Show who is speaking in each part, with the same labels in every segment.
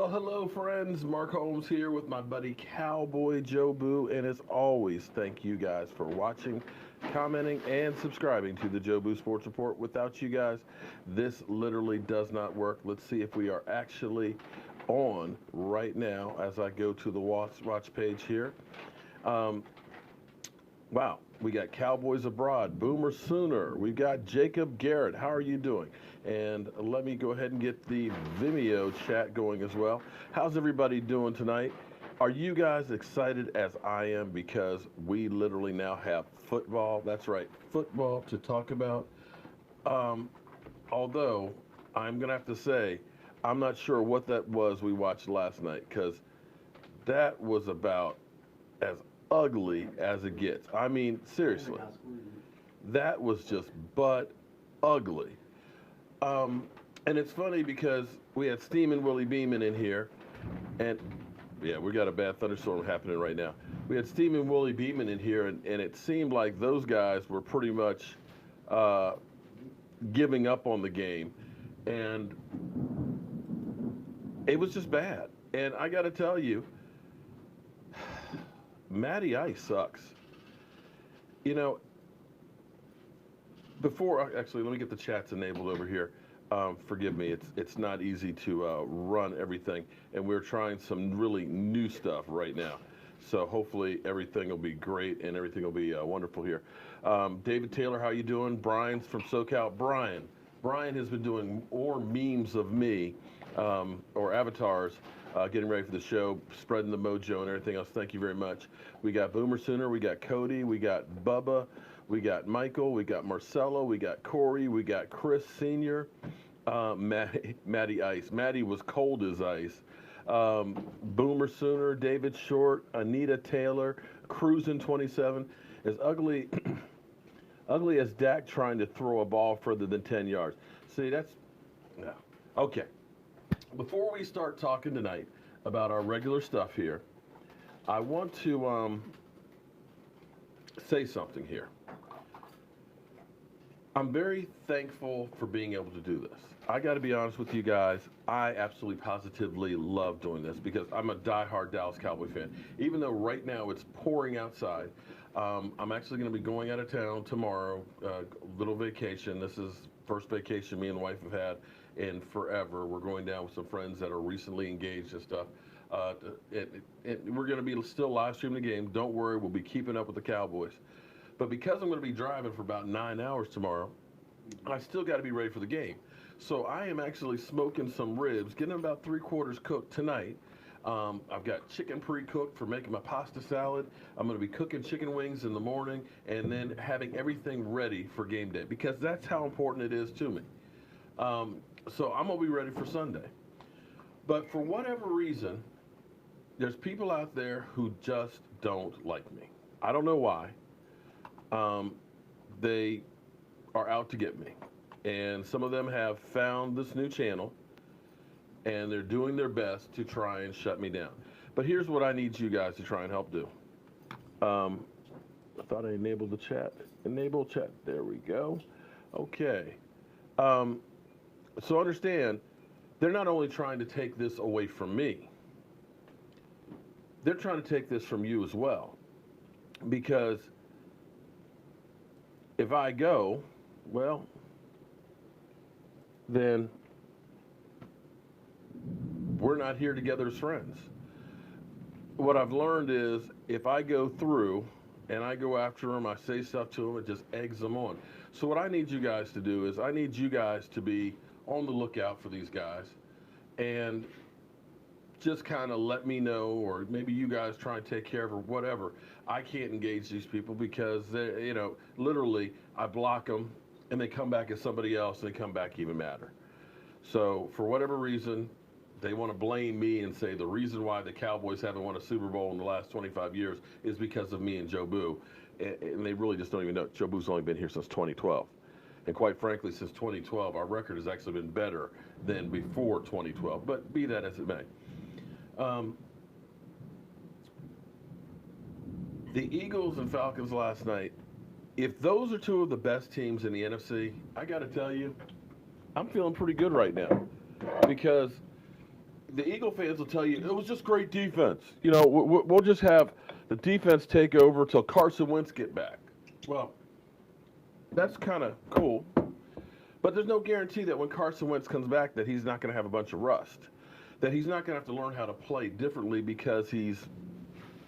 Speaker 1: Well, hello, friends. Mark Holmes here with my buddy Cowboy Joe Boo. And as always, thank you guys for watching, commenting, and subscribing to the Joe Boo Sports Report. Without you guys, this literally does not work. Let's see if we are actually on right now as I go to the watch page here. Um, wow, we got Cowboys Abroad, Boomer Sooner. We've got Jacob Garrett. How are you doing? And let me go ahead and get the Vimeo chat going as well. How's everybody doing tonight? Are you guys excited as I am because we literally now have football? That's right, football to talk about. Um, Although I'm going to have to say, I'm not sure what that was we watched last night because that was about as ugly as it gets. I mean, seriously, that was just butt ugly. Um, and it's funny because we had Steamin' Willie Beeman in here, and yeah, we got a bad thunderstorm happening right now. We had Steamin' Willie Beeman in here, and it seemed like those guys were pretty much uh, giving up on the game, and it was just bad. And I got to tell you, Matty Ice sucks. You know, before actually, let me get the chats enabled over here. Forgive me, it's not easy to run everything, and we're trying some really new stuff right now. So hopefully everything will be great and everything will be wonderful here. David Taylor, how you doing? Brian's from SoCal. Brian has been doing more memes of me or avatars. Getting ready for the show, spreading the mojo and everything else. Thank you very much. We got Boomer Sooner, we got Cody, we got Bubba, we got Michael, we got Marcelo, we got Corey, we got Chris Sr., Matty Ice. Matty was cold as ice. Boomer Sooner, David Short, Anita Taylor, Cruisin' 27. As ugly, ugly as Dak trying to throw a ball further than 10 yards. See, that's, no. Okay. Before we start talking tonight about our regular stuff here, I want to say something here. I'm very thankful for being able to do this. I got to be honest with you guys. I absolutely positively love doing this because I'm a diehard Dallas Cowboy fan. Even though right now it's pouring outside, I'm actually going to be going out of town tomorrow, little vacation. This is first vacation me and the wife have had in forever. We're going down with some friends that are recently engaged and stuff. We're going to be still live streaming the game. Don't worry, we'll be keeping up with the Cowboys. But because I'm going to be driving for about 9 hours tomorrow, I still got to be ready for the game. So I am actually smoking some ribs, getting them about 3/4 cooked tonight. I've got chicken pre-cooked for making my pasta salad. I'm going to be cooking chicken wings in the morning and then having everything ready for game day because that's how important it is to me. So I'm going to be ready for Sunday. But for whatever reason, there's people out there who just don't like me. I don't know why. They are out to get me. And some of them have found this new channel, and they're doing their best to try and shut me down. But here's what I need you guys to try and help do. I thought I enabled the chat. Enable chat. There we go. Okay. So understand, they're not only trying to take this away from me, they're trying to take this from you as well. Because if I go, well, then we're not here together as friends. What I've learned is if I go through and I go after them, I say stuff to them, it just eggs them on. So what I need you guys to do is I need you guys to be on the lookout for these guys and just kind of let me know, or maybe you guys try and take care of or whatever. I can't engage these people because they, literally I block them and they come back as somebody else and they come back even madder. So for whatever reason, they want to blame me and say the reason why the Cowboys haven't won a Super Bowl in the last 25 years is because of me and Joe Boo. And they really just don't even know. Joe Boo's only been here since 2012. And quite frankly, since 2012, our record has actually been better than before 2012. But be that as it may. The Eagles and Falcons last night, if those are two of the best teams in the NFC, I got to tell you, I'm feeling pretty good right now. Because the Eagle fans will tell you it was just great defense. You know, we'll just have the defense take over till Carson Wentz get back. Well, that's kind of cool, but there's no guarantee that when Carson Wentz comes back that he's not going to have a bunch of rust, that he's not going to have to learn how to play differently because he's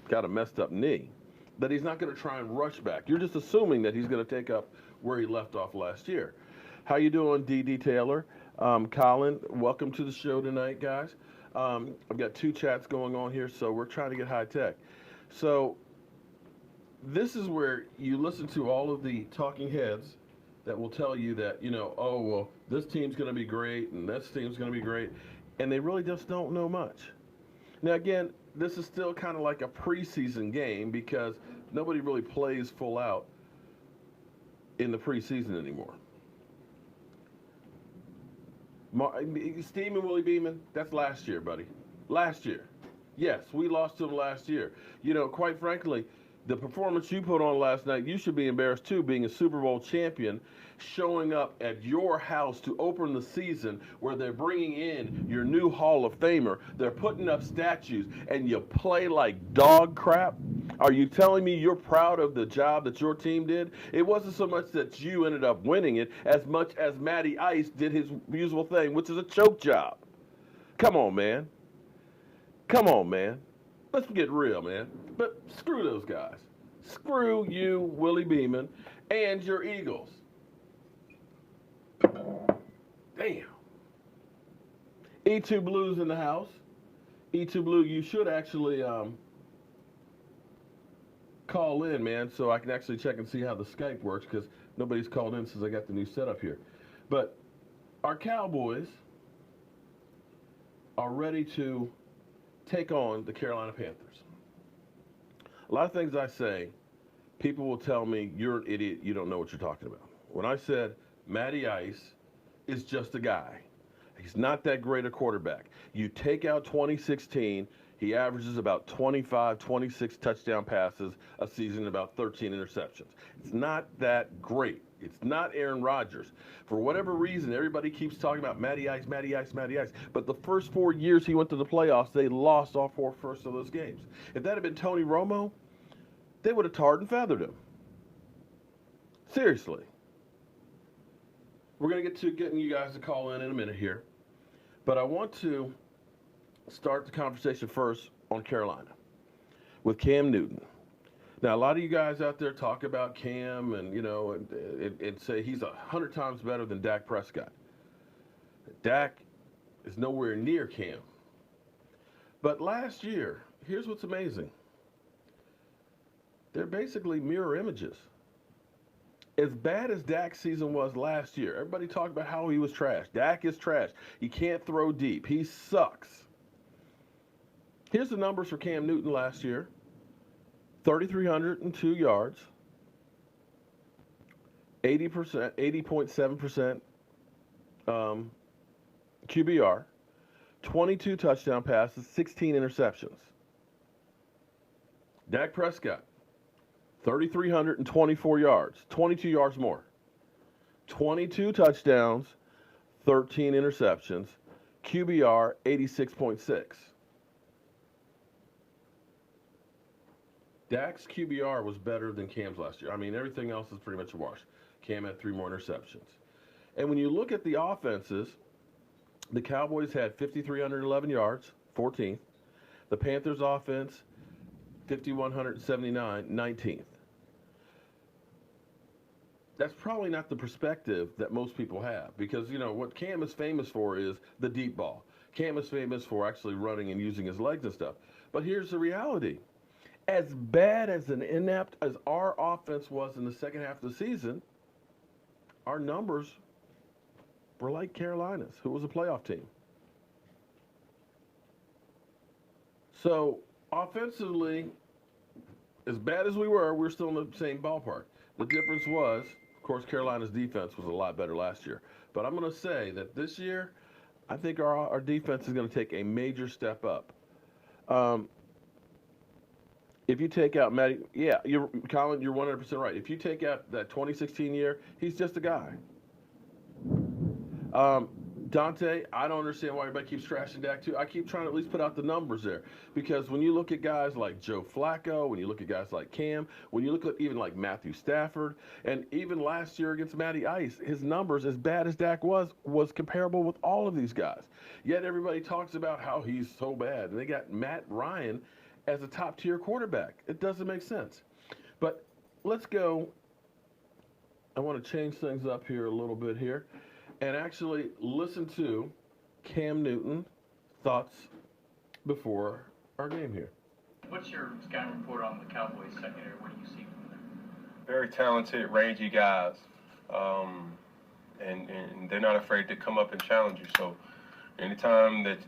Speaker 1: got a messed up knee, that he's not going to try and rush back. You're just assuming that he's going to take up where he left off last year. How you doing, D.D. Taylor? Colin, welcome to the show tonight, guys. I've got 2 chats going on here, so we're trying to get high tech. So this is where you listen to all of the talking heads that will tell you that, you know, oh, well, this team's going to be great and this team's going to be great, and they really just don't know much. Now, again, this is still kind of like a preseason game because nobody really plays full out in the preseason anymore. Steve and Willie Beeman, that's last year, buddy. Last year. Yes, we lost to them last year. You know, quite frankly, the performance you put on last night, you should be embarrassed too, being a Super Bowl champion, showing up at your house to open the season where they're bringing in your new Hall of Famer. They're putting up statues, and you play like dog crap. Are you telling me you're proud of the job that your team did? It wasn't so much that you ended up winning it as much as Matty Ice did his usual thing, which is a choke job. Come on, man. Come on, man. Let's get real, man. But screw those guys. Screw you, Willie Beeman, and your Eagles. Damn. E2 Blues in the house. E2 Blue, you should actually call in, man, so I can actually check and see how the Skype works because nobody's called in since I got the new setup here. But our Cowboys are ready to take on the Carolina Panthers. A lot of things I say, people will tell me, you're an idiot, you don't know what you're talking about. When I said Matty Ice is just a guy, he's not that great a quarterback. You take out 2016, he averages about 25, 26 touchdown passes a season, about 13 interceptions. It's not that great. It's not Aaron Rodgers. For whatever reason, everybody keeps talking about Matty Ice, Matty Ice, Matty Ice. But the first 4 years he went to the playoffs, they lost all 4 first of those games. If that had been Tony Romo, they would have tarred and feathered him. Seriously. We're going to get to getting you guys to call in a minute here. But I want to start the conversation first on Carolina with Cam Newton. Now, a lot of you guys out there talk about Cam and, you know, and say he's 100 times better than Dak Prescott. Dak is nowhere near Cam. But last year, here's what's amazing. They're basically mirror images. As bad as Dak's season was last year, everybody talked about how he was trash. Dak is trash. He can't throw deep. He sucks. Here's the numbers for Cam Newton last year. 3,302 yards, 80.7% QBR, 22 touchdown passes, 16 interceptions. Dak Prescott, 3,324 yards, 22 yards more, 22 touchdowns, 13 interceptions, QBR 86.6. Dak's QBR was better than Cam's last year. I mean, everything else is pretty much a wash. Cam had 3 more interceptions. And when you look at the offenses, the Cowboys had 5,311 yards, 14th. The Panthers offense, 5,179, 19th. That's probably not the perspective that most people have because, you know, what Cam is famous for is the deep ball. Cam is famous for actually running and using his legs and stuff. But here's the reality. As bad as an inept as our offense was in the second half of the season, our numbers were like Carolina's, who was a playoff team. So, offensively, as bad as we were still in the same ballpark. The difference was, of course, Carolina's defense was a lot better last year. But I'm going to say that this year, I think our defense is going to take a major step up. If you take out Matty, yeah, Colin, you're 100% right. If you take out that 2016 year, he's just a guy. Dante, I don't understand why everybody keeps trashing Dak too. I keep trying to at least put out the numbers there because when you look at guys like Joe Flacco, when you look at guys like Cam, when you look at even like Matthew Stafford, and even last year against Matty Ice, his numbers, as bad as Dak was comparable with all of these guys. Yet everybody talks about how he's so bad, and they got Matt Ryan as a top tier quarterback. It doesn't make sense. But let's go. I want to change things up here a little bit here and actually listen to Cam Newton thoughts before our game here.
Speaker 2: What's your scouting report on the Cowboys secondary? What do you see from there?
Speaker 3: Very talented, rangy guys, and they're not afraid to come up and challenge you. So anytime that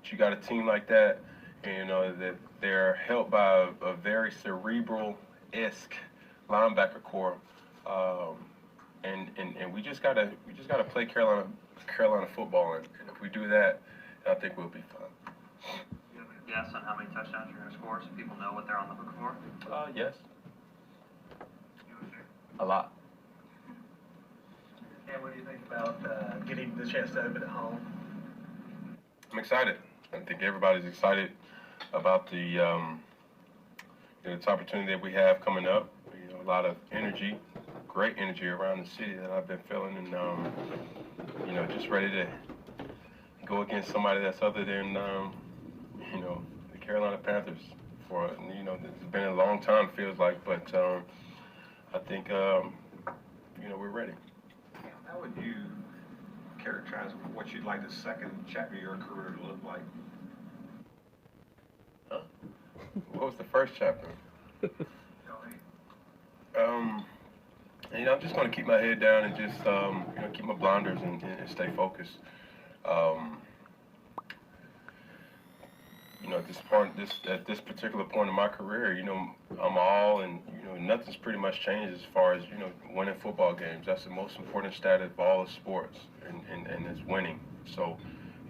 Speaker 3: you got a team like that, you know that they're helped by a very cerebral-esque linebacker core. And we just gotta play Carolina football, and if we do that, I think we'll be fine.
Speaker 2: Do you have a guess on how many touchdowns you're going to score so people know what they're on the hook for?
Speaker 3: Yes. A lot.
Speaker 4: And what do you think about getting the chance to open at home?
Speaker 3: I'm excited. I think everybody's excited about the opportunity that we have coming up. You know, a lot of energy. Great energy around the city that I've been feeling, and just ready to go against somebody that's other than the Carolina Panthers. For it's been a long time, feels like, but I think we're ready.
Speaker 5: How would you characterize what you'd like the second chapter of your career to look like?
Speaker 3: Huh? What was the first chapter? I'm just going to keep my head down and just, keep my blinders and stay focused. At this particular point in my career, I'm all, and nothing's pretty much changed as far as winning football games. That's the most important stat of all the sports, and it's winning. So,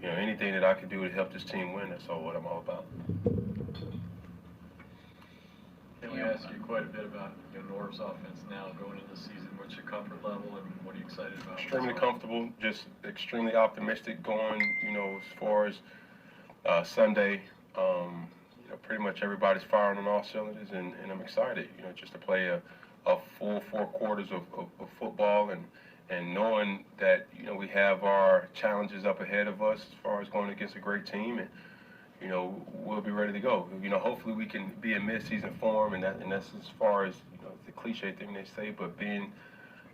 Speaker 3: anything that I can do to help this team win, that's all what I'm all about.
Speaker 6: We asked you quite a bit about Norv's offense now going into the season. What's your comfort level and what are you excited about?
Speaker 3: Extremely comfortable, just extremely optimistic going, as far as Sunday. Pretty much everybody's firing on all cylinders, and I'm excited, just to play a full 4 quarters of football and knowing that, we have our challenges up ahead of us as far as going against a great team, and we'll be ready to go. Hopefully we can be in mid-season form, and that's as far as the cliche thing they say, but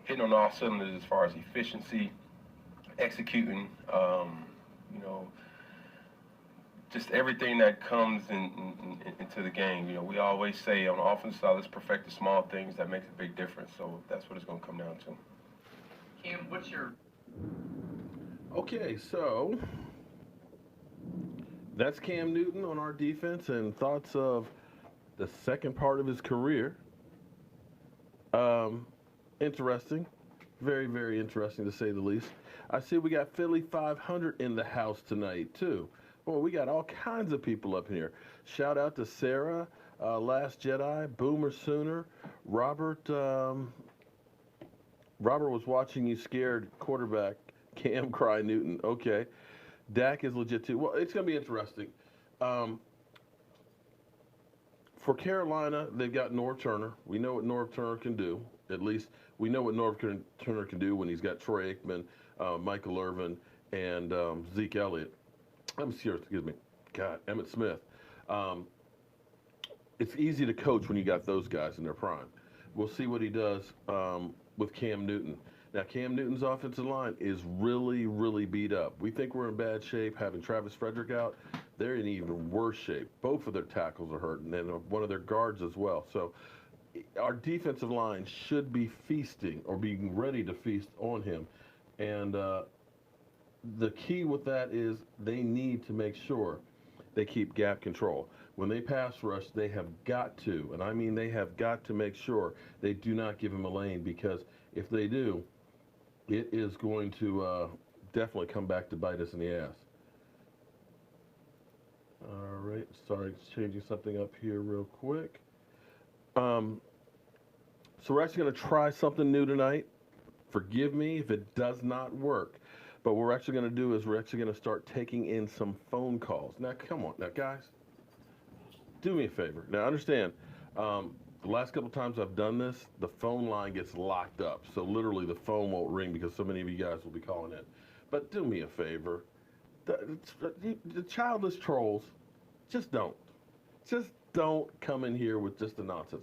Speaker 3: hitting on all cylinders as far as efficiency, executing, just everything that comes into the game. We always say on the offensive side, let's perfect the small things that makes a big difference. So that's what it's going to come down to.
Speaker 2: Cam, what's your...
Speaker 1: Okay, so that's Cam Newton on our defense and thoughts of the second part of his career. Interesting. Very, very interesting to say the least. I see we got Philly 500 in the house tonight, too. Well, we got all kinds of people up here. Shout out to Sarah, Last Jedi, Boomer Sooner, Robert. Robert was watching you scared quarterback Cam Cry Newton. Okay. Dak is legit, too. Well, it's going to be interesting. For Carolina, they've got Norv Turner. We know what Norv Turner can do. At least we know what Norv Turner can do when he's got Troy Aikman, Michael Irvin, and Zeke Elliott. Emmitt Smith. It's easy to coach when you got those guys in their prime. We'll see what he does with Cam Newton. Now, Cam Newton's offensive line is really, really beat up. We think we're in bad shape having Travis Frederick out. They're in even worse shape. Both of their tackles are hurt, and then one of their guards as well. So our defensive line should be feasting or being ready to feast on him. And the key with that is they need to make sure they keep gap control. When they pass rush, they have got to, and I mean they have got to make sure they do not give him a lane, because if they do, it is going to definitely come back to bite us in the ass. All right, sorry, changing something up here real quick. So we're actually going to try something new tonight. Forgive me if it does not work. But what we're actually going to do is we're actually going to start taking in some phone calls. Now, come on. Now, guys, do me a favor. Now, understand, the last couple times I've done this, the phone line gets locked up. So literally the phone won't ring because so many of you guys will be calling in. But do me a favor. The childless trolls, just don't. Just don't come in here with just the nonsense.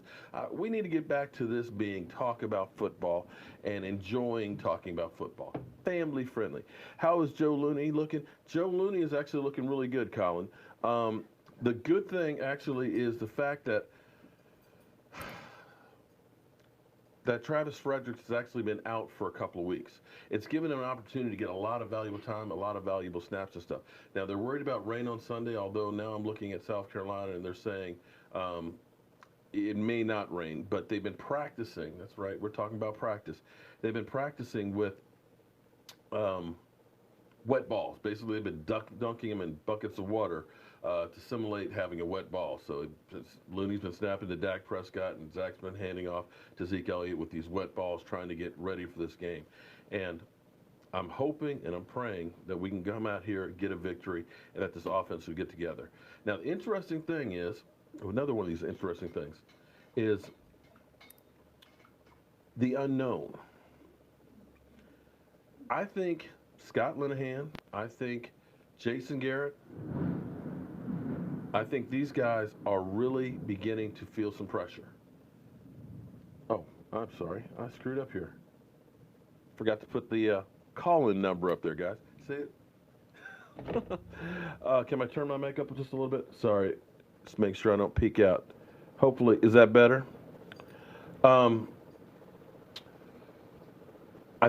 Speaker 1: We need to get back to this being talk about football and enjoying talking about football. Family friendly. How is Joe Looney looking? Joe Looney is actually looking really good, Colin. The good thing actually is the fact that Travis Fredericks has actually been out for a couple of weeks. It's given him an opportunity to get a lot of valuable time, a lot of valuable snaps and stuff. Now, they're worried about rain on Sunday, although now I'm looking at South Carolina and they're saying it may not rain, but they've been practicing. That's right, we're talking about practice. They've been practicing with wet balls. Basically, they've been dunking them in buckets of water to simulate having a wet ball. So Looney's been snapping to Dak Prescott, and Zach's been handing off to Zeke Elliott with these wet balls, trying to get ready for this game. And I'm hoping and I'm praying that we can come out here and get a victory and that this offense will get together. Now, the interesting thing is, another one of these interesting things, is the unknown. I think Scott Linehan, I think Jason Garrett, I think these guys are really beginning to feel some pressure. Oh, I'm sorry. I screwed up here. Forgot to put the call-in number up there, guys. See it? Can I turn my mic up just a little bit? Sorry. Just make sure I don't peek out. Hopefully, is that better? I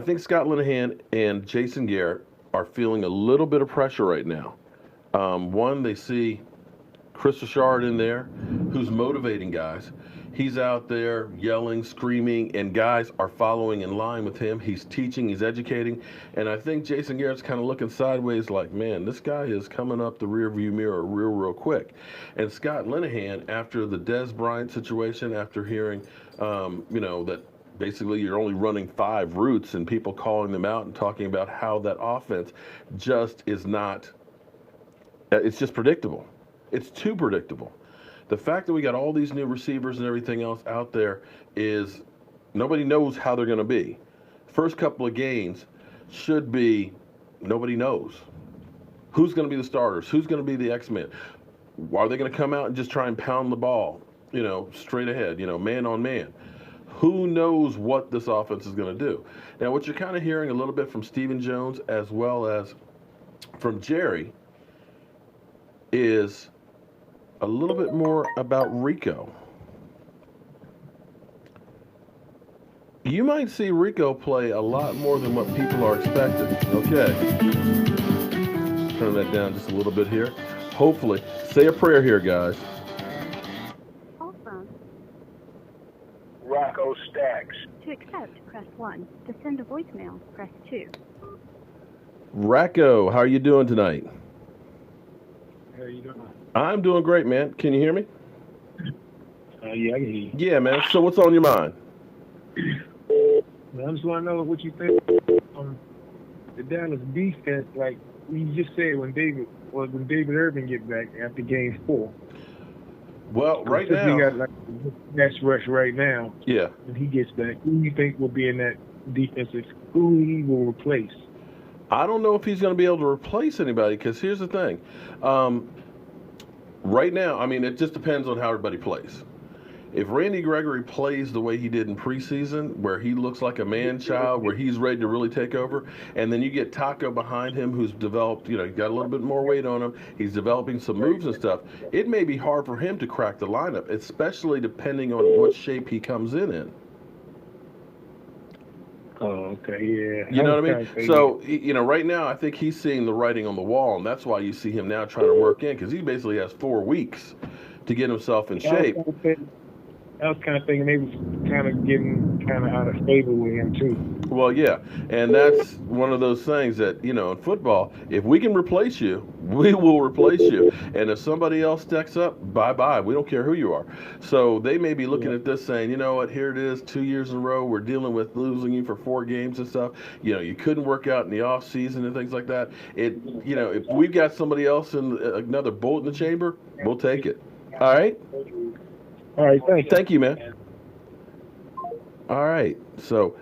Speaker 1: think Scott Linehan and Jason Garrett are feeling a little bit of pressure right now. One, they see Chris Richard in there, who's motivating guys. He's out there yelling, screaming, and guys are following in line with him. He's teaching, he's educating, and I think Jason Garrett's kind of looking sideways like, man, this guy is coming up the rearview mirror real quick. And Scott Linehan, after the Dez Bryant situation, after hearing, that basically you're only running 5 routes and people calling them out and talking about how that offense just is not, it's just predictable. It's too predictable. The fact that we got all these new receivers and everything else out there is nobody knows how they're going to be. First couple of games should be nobody knows. Who's going to be the starters? Who's going to be the X-Men? Are they going to come out and just try and pound the ball, straight ahead, man on man? Who knows what this offense is going to do? Now, what you're kind of hearing a little bit from Stephen Jones as well as from Jerry is a little bit more about Rico. You might see Rico play a lot more than what people are expecting. Okay. Turn that down just a little bit here. Hopefully. Say a prayer here, guys.
Speaker 7: Awesome.
Speaker 8: Rocco Stacks.
Speaker 7: To accept, press 1. To send a voicemail, press 2.
Speaker 1: Racco, how are you doing tonight?
Speaker 8: How you doing?
Speaker 1: I'm doing great, man. Can you hear me?
Speaker 8: Yeah, I can hear you.
Speaker 1: Yeah, man. So what's on your mind?
Speaker 8: I just want to know what you think the Dallas defense, like you just said, when David Irvin get back after Game 4.
Speaker 1: Well, right now,
Speaker 8: he got like next rush right now.
Speaker 1: Yeah.
Speaker 8: When he gets back, who do you think will be in that defensive? Who he will replace?
Speaker 1: I don't know if he's going to be able to replace anybody because here's the thing. Right now, I mean, it just depends on how everybody plays. If Randy Gregory plays the way he did in preseason, where he looks like a man-child, where he's ready to really take over, and then you get Taco behind him who's developed, he got a little bit more weight on him, he's developing some moves and stuff, it may be hard for him to crack the lineup, especially depending on what shape he comes in.
Speaker 8: Oh, okay, yeah.
Speaker 1: You know what I mean? So, right now, I think he's seeing the writing on the wall, and that's why you see him now trying to work in, because he basically has 4 weeks to get himself in shape.
Speaker 8: I was kind of thinking they was kind of getting out of favor with him, too.
Speaker 1: Well, yeah, and that's one of those things that, in football, if we can replace you, we will replace you. And if somebody else stacks up, bye-bye. We don't care who you are. So they may be looking at this saying, you know what, here it is, 2 years in a row, we're dealing with losing you for 4 games and stuff. You couldn't work out in the off season and things like that. If we've got somebody else in another bullet in the chamber, we'll take it. All right?
Speaker 8: All right, thank you.
Speaker 1: Thank you, man. All right, so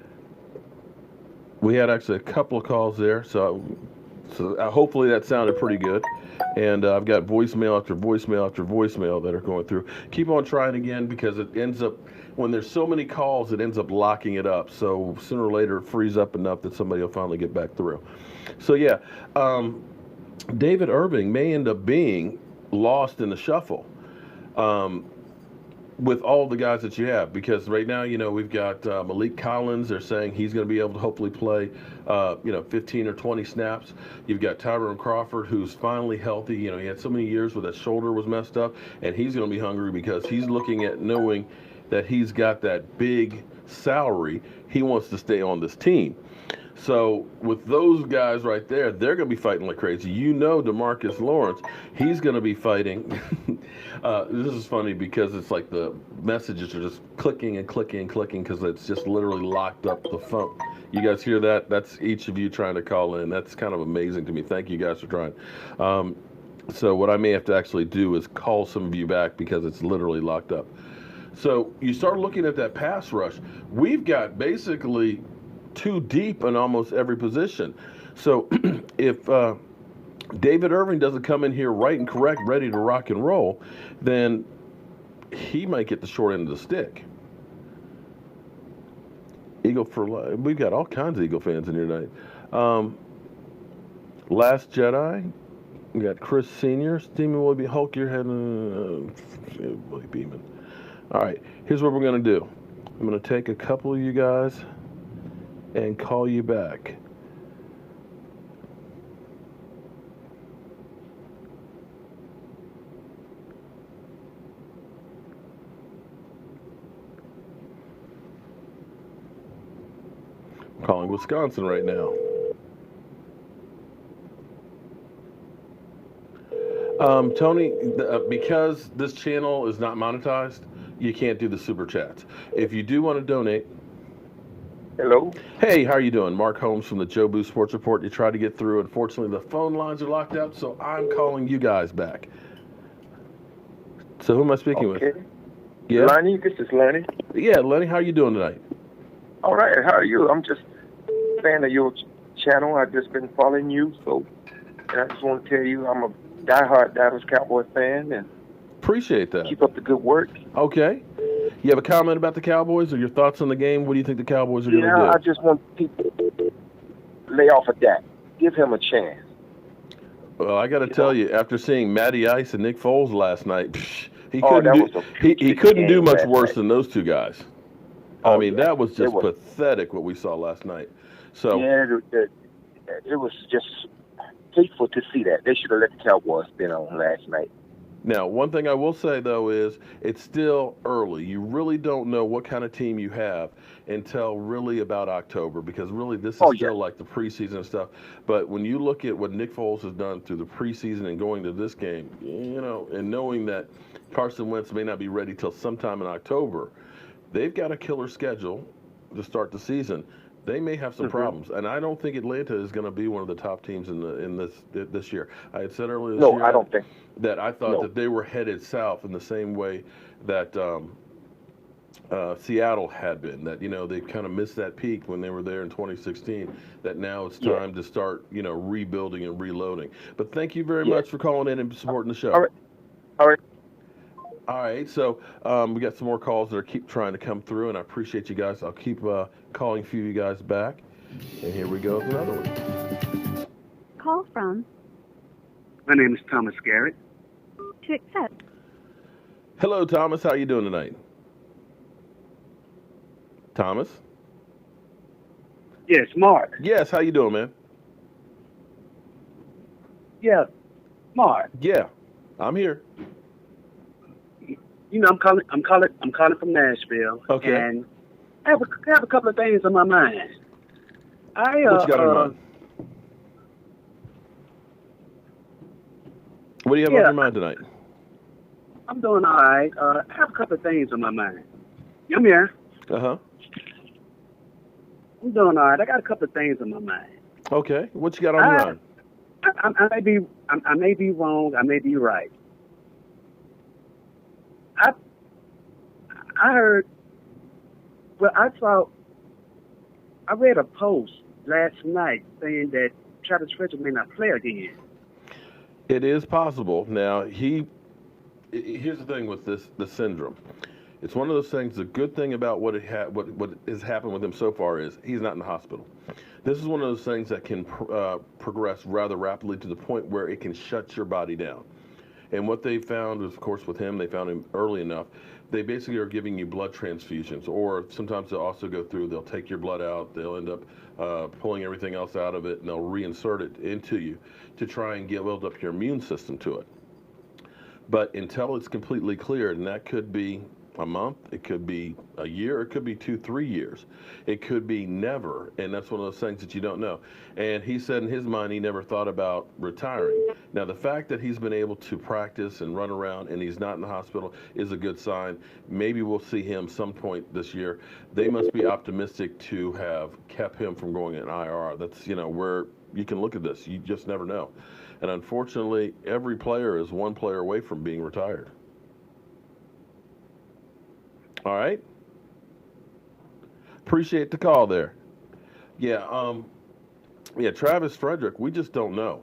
Speaker 1: we had actually a couple of calls there, so hopefully that sounded pretty good. And I've got voicemail after voicemail after voicemail that are going through. Keep on trying again because it ends up, when there's so many calls, it ends up locking it up. So sooner or later it frees up enough that somebody will finally get back through. So yeah, David Irving may end up being lost in the shuffle. With all the guys that you have, because right now, we've got Malik Collins. They're saying he's going to be able to hopefully play, 15 or 20 snaps. You've got Tyrone Crawford, who's finally healthy. He had so many years where that shoulder was messed up, and he's going to be hungry because he's looking at knowing that he's got that big salary. He wants to stay on this team. So with those guys right there, they're going to be fighting like crazy. DeMarcus Lawrence, he's going to be fighting. This is funny because it's like the messages are just clicking and clicking and clicking because it's just literally locked up the phone. You guys hear that? That's each of you trying to call in. That's kind of amazing to me. Thank you guys for trying. So what I may have to actually do is call some of you back because it's literally locked up. So you start looking at that pass rush. We've got basically 2 deep in almost every position. So if David Irving doesn't come in here right and correct, ready to rock and roll, then he might get the short end of the stick. Eagle for life. We've got all kinds of Eagle fans in here tonight. Last Jedi. We got Chris Sr. Steaming will be Hulk your head. Willie Beeman. All right. Here's what we're going to do. I'm going to take a couple of you guys and call you back. I'm calling Wisconsin right now. Tony, because this channel is not monetized, you can't do the super chats. If you do want to donate.
Speaker 8: Hello.
Speaker 1: Hey, how are you doing? Mark Holmes from the Joe Boo Sports Report. You tried to get through. Unfortunately, the phone lines are locked up, so I'm calling you guys back. So who am I speaking with? Yeah.
Speaker 8: Lenny, this is Lenny.
Speaker 1: Yeah, Lenny, how are you doing tonight?
Speaker 8: All right, how are you? I'm just a fan of your channel. I've just been following you, and I just want to tell you I'm a diehard Dallas Cowboys fan, and
Speaker 1: appreciate that.
Speaker 8: Keep up the good work.
Speaker 1: Okay. You have a comment about the Cowboys or your thoughts on the game? What do you think the Cowboys are going to do?
Speaker 8: Yeah, I just want people to lay off of that. Give him a chance.
Speaker 1: Well, I got to tell you, after seeing Matty Ice and Nick Foles last night, he couldn't do much worse than those two guys. I mean, that was just pathetic what we saw last night. So
Speaker 8: yeah, it was just hateful to see that. They should have let the Cowboys spin on last night.
Speaker 1: Now, one thing I will say, though, is it's still early. You really don't know what kind of team you have until really about October, because really this is still like the preseason and stuff. But when you look at what Nick Foles has done through the preseason and going to this game, and knowing that Carson Wentz may not be ready till sometime in October, they've got a killer schedule to start the season. They may have some problems, and I don't think Atlanta is going to be one of the top teams in this year. I had said earlier this year
Speaker 8: I don't think
Speaker 1: that I thought that they were headed south in the same way that Seattle had been. That they kind of missed that peak when they were there in 2016. That now it's time to start rebuilding and reloading. But thank you very much for calling in and supporting the show.
Speaker 8: All right.
Speaker 1: All right, so we got some more calls that are keep trying to come through, and I appreciate you guys. I'll keep calling a few of you guys back, and here we go with another one.
Speaker 7: Call from.
Speaker 9: My name is Thomas Garrett.
Speaker 7: To accept.
Speaker 1: Hello, Thomas. How you doing tonight? Thomas?
Speaker 9: Yes, Mark.
Speaker 1: Yes, how you doing, man?
Speaker 9: Yeah, Mark.
Speaker 1: Yeah, I'm here.
Speaker 9: I'm calling from Nashville.
Speaker 1: Okay.
Speaker 9: And I have a couple of things on my mind.
Speaker 1: What you got on your mind? What do you have on your mind tonight?
Speaker 9: I'm doing all right. I have a couple of things on my mind. I'm here.
Speaker 1: Uh-huh.
Speaker 9: I'm doing all right. I got a couple of things on my mind.
Speaker 1: Okay. What you got on your mind?
Speaker 9: I may be wrong. I may be right. I heard. Well, I read a post last night saying that Travis Frederick may not play again.
Speaker 1: It is possible. Now, here's the thing with the syndrome. It's one of those things. The good thing about what has happened with him so far is he's not in the hospital. This is one of those things that can progress rather rapidly to the point where it can shut your body down. And what they found is, of course, with him, they found him early enough. They basically are giving you blood transfusions, or sometimes they'll also go through, they'll take your blood out, they'll end up pulling everything else out of it, and they'll reinsert it into you to try and build up your immune system to it. But until it's completely cleared, and that could be a month, it could be a year, it could be 2-3 years, it could be never, and that's one of those things that you don't know. And he said in his mind he never thought about retiring. Now the fact that he's been able to practice and run around and he's not in the hospital is a good sign. Maybe we'll see him some point this year. They must be optimistic to have kept him from going in IR. That's, where you can look at this, you just never know. And unfortunately, every player is one player away from being retired. All right. Appreciate the call there. Yeah, Travis Frederick, we just don't know.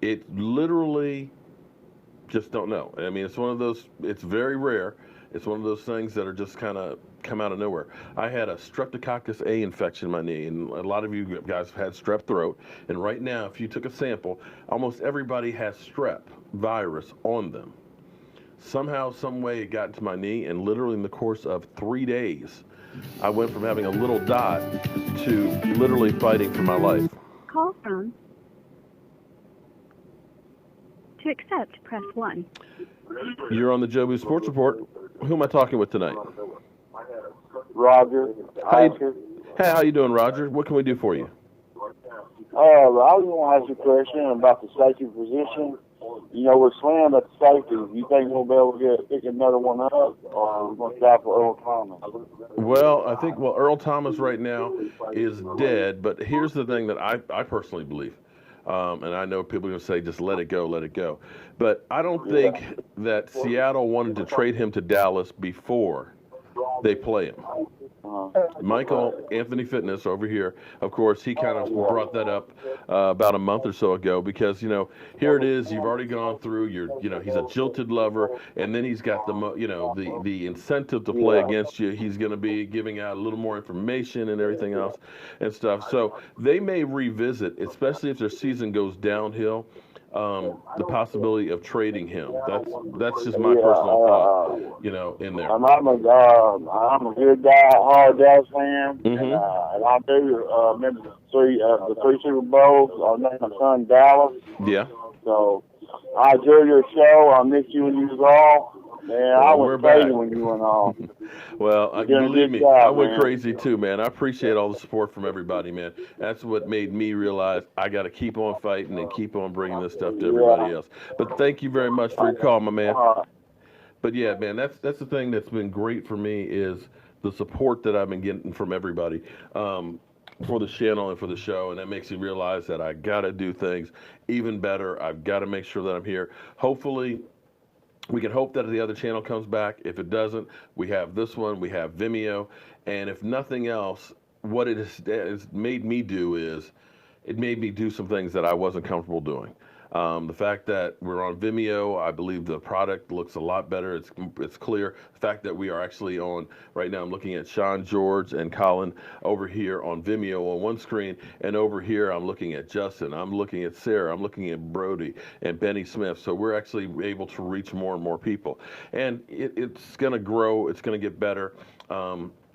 Speaker 1: It literally just don't know. I mean, it's one of those, it's very rare. It's one of those things that are just kind of come out of nowhere. I had a Streptococcus A infection in my knee, and a lot of you guys have had strep throat. And right now, if you took a sample, almost everybody has strep virus on them. Somehow, some way it got into my knee, and literally in the course of 3 days, I went from having a little dot to literally fighting for my life.
Speaker 7: Call from. To accept, press 1.
Speaker 1: You're on the Joe Boo Sports Report. Who am I talking with tonight?
Speaker 10: Roger.
Speaker 1: How you doing, Roger? What can we do for you?
Speaker 10: I was going to ask you a question about the safety position. We're slammed at the safety. You think we'll be able to pick another one up, or we're going to stop for Earl Thomas?
Speaker 1: Well, I think, Earl Thomas right now is dead, but here's the thing that I personally believe. And I know people are going to say, just let it go, let it go. But I don't think that Seattle wanted to trade him to Dallas before they play him. Michael Anthony Fitness over here, of course, he kind of brought that up about a month or so ago because, here it is, you've already gone through, he's a jilted lover, and then he's got the incentive to play against you. He's going to be giving out a little more information and everything else and stuff. So they may revisit, especially if their season goes downhill, the possibility of trading him. That's just my personal thought, in there.
Speaker 10: I'm a good guy, hard Dallas fan, and I do remember the three Super Bowls. I named my son Dallas.
Speaker 1: Yeah.
Speaker 10: So I enjoy your show. I miss you when you was off. Man, I went crazy when you went off.
Speaker 1: Well, believe me, I went crazy too, man. I appreciate all the support from everybody, man. That's what made me realize I got to keep on fighting and keep on bringing this stuff to everybody else. But thank you very much for your call, my man. But yeah, man, that's the thing that's been great for me is the support that I've been getting from everybody for the channel and for the show, and that makes me realize that I got to do things even better. I've got to make sure that I'm here. Hopefully, we can hope that the other channel comes back. If it doesn't, we have this one, we have Vimeo, and if nothing else, what it has made me do is it made me do some things that I wasn't comfortable doing. The fact that we're on Vimeo, I believe the product looks a lot better. It's clear. The fact that we are actually on, right now I'm looking at Sean George and Colin over here on Vimeo on one screen, and over here I'm looking at Justin, I'm looking at Sarah, I'm looking at Brody and Benny Smith. So we're actually able to reach more and more people. And it's going to grow, it's going to get better.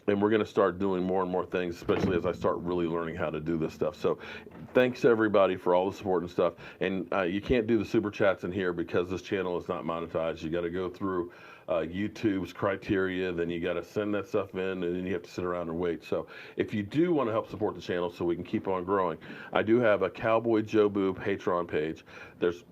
Speaker 1: and we're going to start doing more and more things, especially as I start really learning how to do this stuff. So thanks everybody for all the support and stuff. And you can't do the super chats in here because this channel is not monetized. You got to go through YouTube's criteria, then you got to send that stuff in, and then you have to sit around and wait. So if you do want to help support the channel so we can keep on growing, I do have a Cowboy Joe Boo Patreon page. There's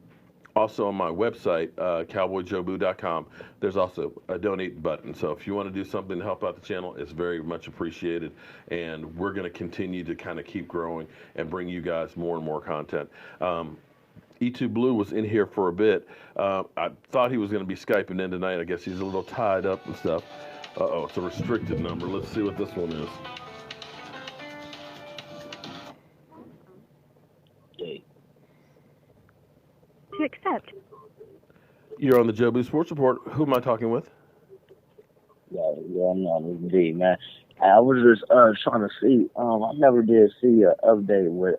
Speaker 1: also on my website, cowboyjoeboo.com, there's also a donate button. So if you want to do something to help out the channel, it's very much appreciated. And we're going to continue to kind of keep growing and bring you guys more and more content. E2 Blue was in here for a bit. I thought he was going to be Skyping in tonight. I guess he's a little tied up and stuff. Uh-oh, it's a restricted number. Let's see what this one is.
Speaker 7: To accept.
Speaker 1: You're on the Joe Boo Sports Report. Who am I talking with?
Speaker 10: Yeah, no, indeed, man. I was just trying to see. I never did see an update with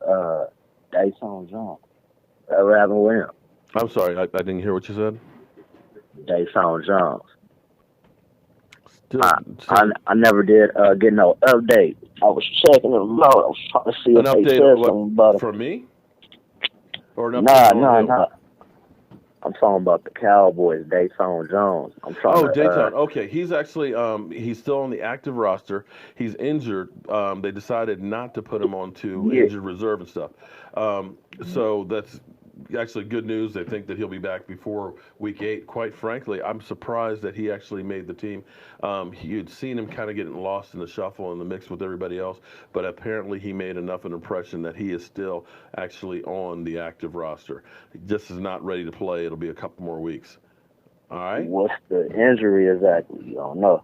Speaker 10: Dayson Jones. What happened with him?
Speaker 1: I'm sorry, I didn't hear what you said.
Speaker 10: Dayson Jones.
Speaker 1: Still,
Speaker 10: I never did get no update. I was checking him out. I was trying to see
Speaker 1: an
Speaker 10: if they
Speaker 1: update
Speaker 10: said something about it.
Speaker 1: from me? Or an update on him?
Speaker 10: Nah. I'm talking about the Cowboys, Dayton Jones. I'm trying to.
Speaker 1: Dayton. Okay, he's actually he's still on the active roster. He's injured. They decided not to put him onto injured reserve and stuff. So that's actually good news. They think that he'll be back before week 8. Quite frankly, I'm surprised that he actually made the team. You'd seen him kind of getting lost in the shuffle in the mix with everybody else, but apparently he made enough an impression that he is still actually on the active roster. He just is not ready to play. It'll be a couple more weeks. All right.
Speaker 10: What's the injury exactly? You don't know.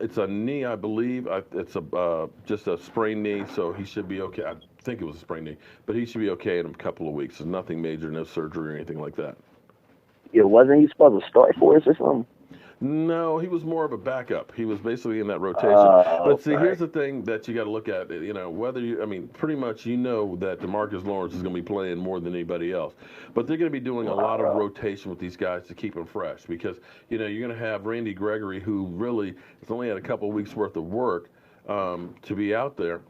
Speaker 1: It's a knee, I believe. It's just a sprained knee, so he should be okay. I think it was a sprained knee, but he should be okay in a couple of weeks. There's nothing major, no surgery or anything like that.
Speaker 10: Yeah, wasn't he supposed to start for us or something?
Speaker 1: No, he was more of a backup. He was basically in that rotation. But see, here's the thing that you got to look at. You know, pretty much you know that DeMarcus Lawrence is going to be playing more than anybody else. But they're going to be doing a lot of rotation with these guys to keep them fresh because, you know, you're going to have Randy Gregory, who really has only had a couple of weeks worth of work to be out there.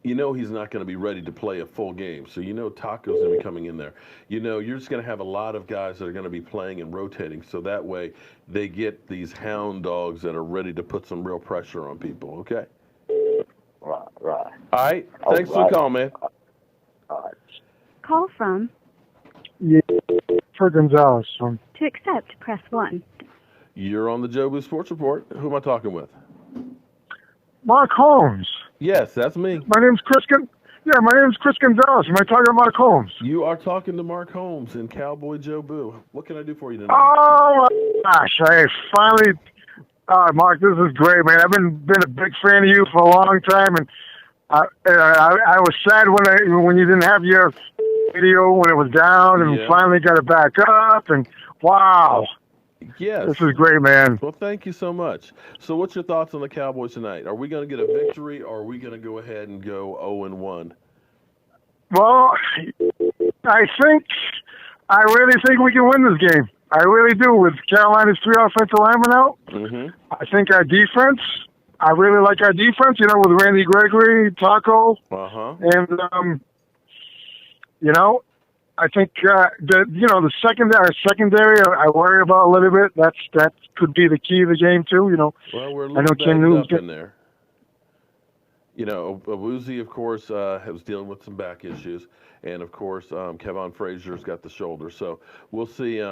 Speaker 1: You know he's not going to be ready to play a full game. So you know Taco's going to be coming in there. You know you're just going to have a lot of guys that are going to be playing and rotating. So that way they get these hound dogs that are ready to put some real pressure on people, okay?
Speaker 10: Right.
Speaker 1: All right. Thanks for the call, man.
Speaker 10: All right.
Speaker 7: Call from.
Speaker 11: Yeah, for Gonzalez.
Speaker 7: To accept, press 1.
Speaker 1: You're on the Joe Boo Sports Report. Who am I talking with?
Speaker 11: Mark Holmes.
Speaker 1: Yes, that's me.
Speaker 11: My name's Chris Gonzalez. Am I talking to Mark Holmes?
Speaker 1: You are talking to Mark Holmes and Cowboy Joe Boo. What can I do for you tonight?
Speaker 11: Oh, my gosh. I finally... Mark, this is great, man. I've been a big fan of you for a long time, and I was sad when you didn't have your video when it was down, and finally got it back up, and wow.
Speaker 1: Yes.
Speaker 11: This is great, man.
Speaker 1: Well, thank you so much. So what's your thoughts on the Cowboys tonight? Are we going to get a victory, or are we going to go ahead and go 0-1?
Speaker 11: Well, I really think we can win this game. I really do. With Carolina's 3 offensive linemen out, I think our defense, I really like our defense, you know, with Randy Gregory, Taco, and, you know, I think the secondary I worry about a little bit. That could be the key of the game too. You know,
Speaker 1: well, we're a
Speaker 11: I know Ken Newton's
Speaker 1: in there. You know, Awuzie, of course, was dealing with some back issues, and of course, Kevon Frazier's got the shoulder. So we'll see.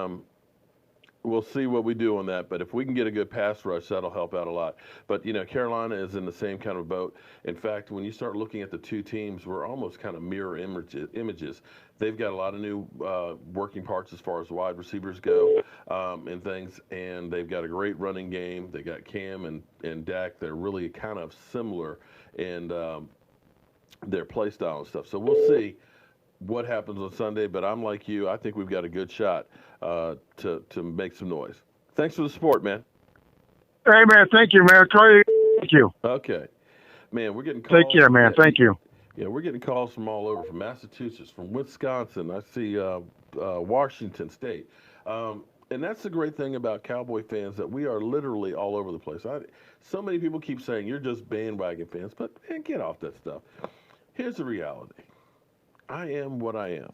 Speaker 1: We'll see what we do on that, but if we can get a good pass rush, that'll help out a lot. But, you know, Carolina is in the same kind of boat. In fact, when you start looking at the two teams, we're almost kind of mirror images. They've got a lot of new working parts as far as wide receivers go and things, and they've got a great running game. They got Cam and Dak. They're really kind of similar in their play style and stuff. So we'll see what happens on Sunday, but I'm like you. I think we've got a good shot to make some noise. Thanks for the support, man.
Speaker 11: Hey, man, thank you, man. Thank you.
Speaker 1: Okay. Man, we're getting calls.
Speaker 11: Take care, man. Thank you.
Speaker 1: Yeah, we're getting calls from all over, from Massachusetts, from Wisconsin. I see Washington State. And that's the great thing about Cowboy fans, that we are literally all over the place. So many people keep saying you're just bandwagon fans, but man, get off that stuff. Here's the reality. I am what I am.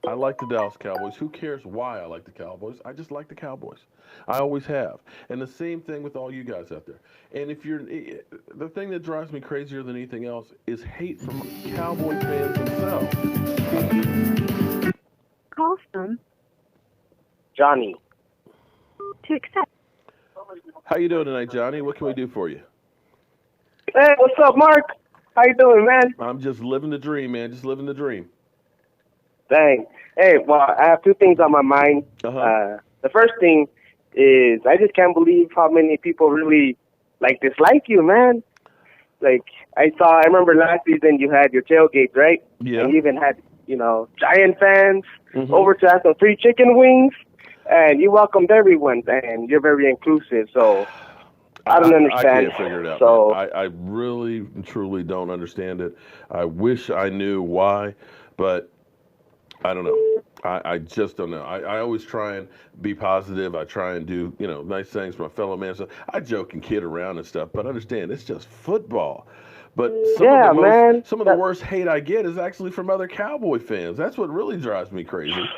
Speaker 1: I like the Dallas Cowboys. Who cares why I like the Cowboys? I just like the Cowboys. I always have. And the same thing with all you guys out there. And if you're, the thing that drives me crazier than anything else is hate from Cowboy fans themselves.
Speaker 7: Call from
Speaker 12: Johnny.
Speaker 7: to accept.
Speaker 1: How you doing tonight, Johnny? What can we do for you?
Speaker 12: Hey, what's up, Mark? How you doing, man?
Speaker 1: I'm just living the dream, man. Just living the dream.
Speaker 12: Dang. Hey, well, I have two things on my mind. The first thing is I just can't believe how many people really dislike you, man. Like I remember last season you had your tailgates, right?
Speaker 1: Yeah.
Speaker 12: And you even had, Giant fans over to have some free chicken wings, and you welcomed everyone, and you're very inclusive. So I don't understand.
Speaker 1: I can't figure it out.
Speaker 12: So
Speaker 1: I really, truly don't understand it. I wish I knew why, but I don't know. I just don't know. I always try and be positive. I try and do, nice things for my fellow man. So I joke and kid around and stuff, but understand it's just football. But some of the worst hate I get is actually from other Cowboy fans. That's what really drives me crazy.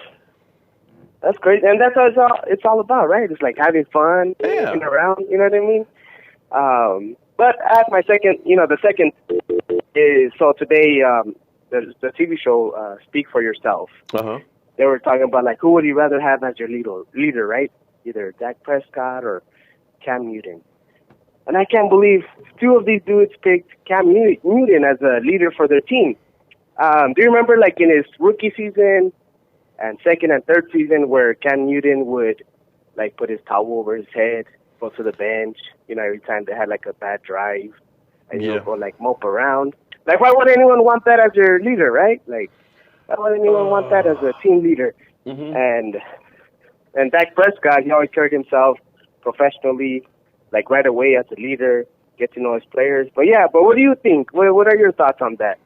Speaker 12: That's great, and that's what it's all about, right? It's like having fun, joking around. You know what I mean? But as my second, the second is today. The TV show Speak for Yourself. They were talking about who would you rather have as your leader, right? Either Dak Prescott or Cam Newton. And I can't believe two of these dudes picked Cam Newton as a leader for their team. Do you remember in his rookie season and second and third season where Cam Newton would put his towel over his head, go to the bench, every time they had a bad drive, and he'll go mope around. Why would anyone want that as your leader, right? Why would anyone want that as a team leader? And Dak Prescott, he always carried himself professionally, right away as a leader, get to know his players. But what do you think? What are your thoughts on that?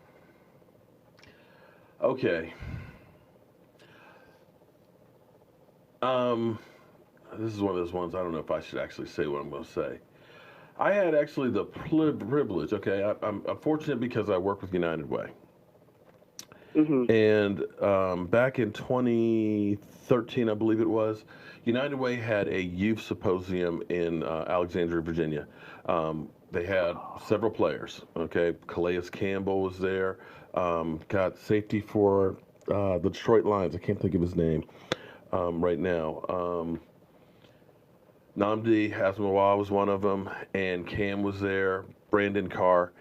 Speaker 1: Okay. This is one of those ones I don't know if I should actually say what I'm going to say. I had actually the privilege, I'm fortunate because I work with United Way. And back in 2013, I believe it was, United Way had a youth symposium in Alexandria, Virginia. They had several players, Calais Campbell was there, got safety for the Detroit Lions. I can't think of his name right now. Nnamdi Asomugha was one of them, and Cam was there, Brandon Carr,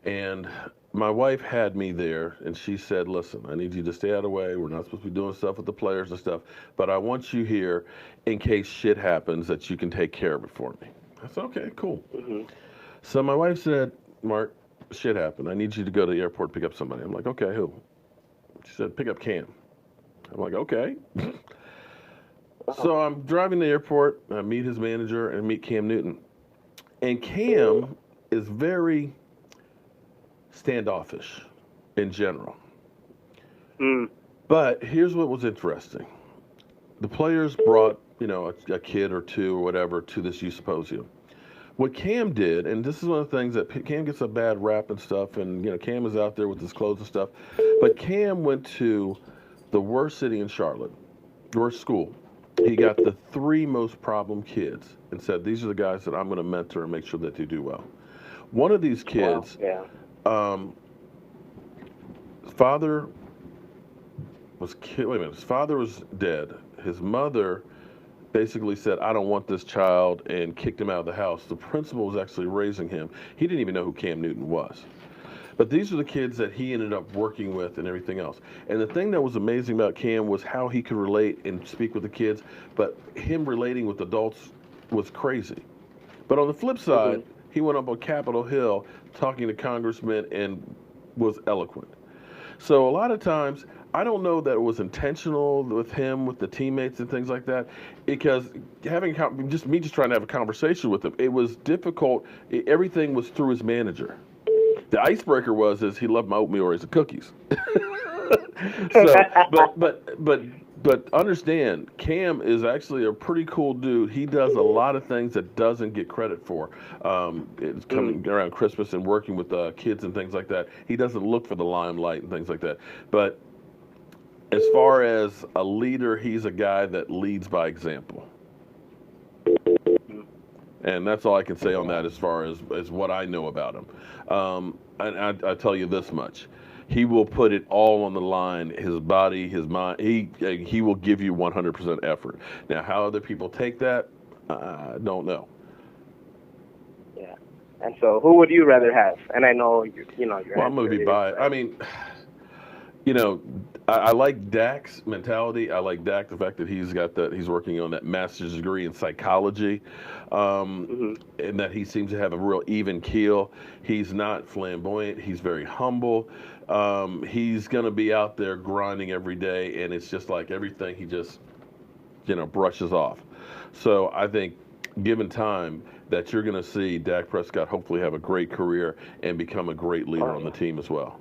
Speaker 1: and my wife had me there, and she said, listen, I need you to stay out of the way. We're not supposed to be doing stuff with the players and stuff, but I want you here in case shit happens that you can take care of it for me. I said, okay, cool. So my wife said, Mark, shit happened. I need you to go to the airport, pick up somebody. I'm like, okay, who? She said, pick up Cam. I'm like, okay. So I'm driving to the airport, I meet his manager, and meet Cam Newton. And Cam is very standoffish in general. But here's what was interesting. The players brought, a kid or two or whatever to this youth symposium. What Cam did, and this is one of the things that Cam gets a bad rap and stuff, and, Cam is out there with his clothes and stuff, but Cam went to the worst city in Charlotte, worst school. He got the 3 most problem kids and said, these are the guys that I'm going to mentor and make sure that they do well. One of these kids, father was his father was dead. His mother basically said, I don't want this child, and kicked him out of the house. The principal was actually raising him. He didn't even know who Cam Newton was. But these are the kids that he ended up working with and everything else. And the thing that was amazing about Cam was how he could relate and speak with the kids, but him relating with adults was crazy. But on the flip side, he went up on Capitol Hill talking to congressmen and was eloquent. So a lot of times, I don't know that it was intentional with him, with the teammates and things like that, because me just trying to have a conversation with him, it was difficult. Everything was through his manager. The icebreaker was he loved my oatmeal or his cookies. So, but But understand, Cam is actually a pretty cool dude. He does a lot of things that doesn't get credit for. It's coming around Christmas and working with kids and things like that. He doesn't look for the limelight and things like that. But as far as a leader, he's a guy that leads by example. And that's all I can say on that as far as what I know about him. And I tell you this much. He will put it all on the line, his body, his mind. He will give you 100% effort. Now, how other people take that, I don't know.
Speaker 12: Yeah. And so who would you rather have? And I know, you're
Speaker 1: well, I'm going to be biased. I mean, I like Dak's mentality. I like Dak, the fact that he's working on that master's degree in psychology, and that he seems to have a real even keel. He's not flamboyant. He's very humble. He's going to be out there grinding every day, and it's just like everything he just, brushes off. So I think, given time, that you're going to see Dak Prescott hopefully have a great career and become a great leader on the team as well.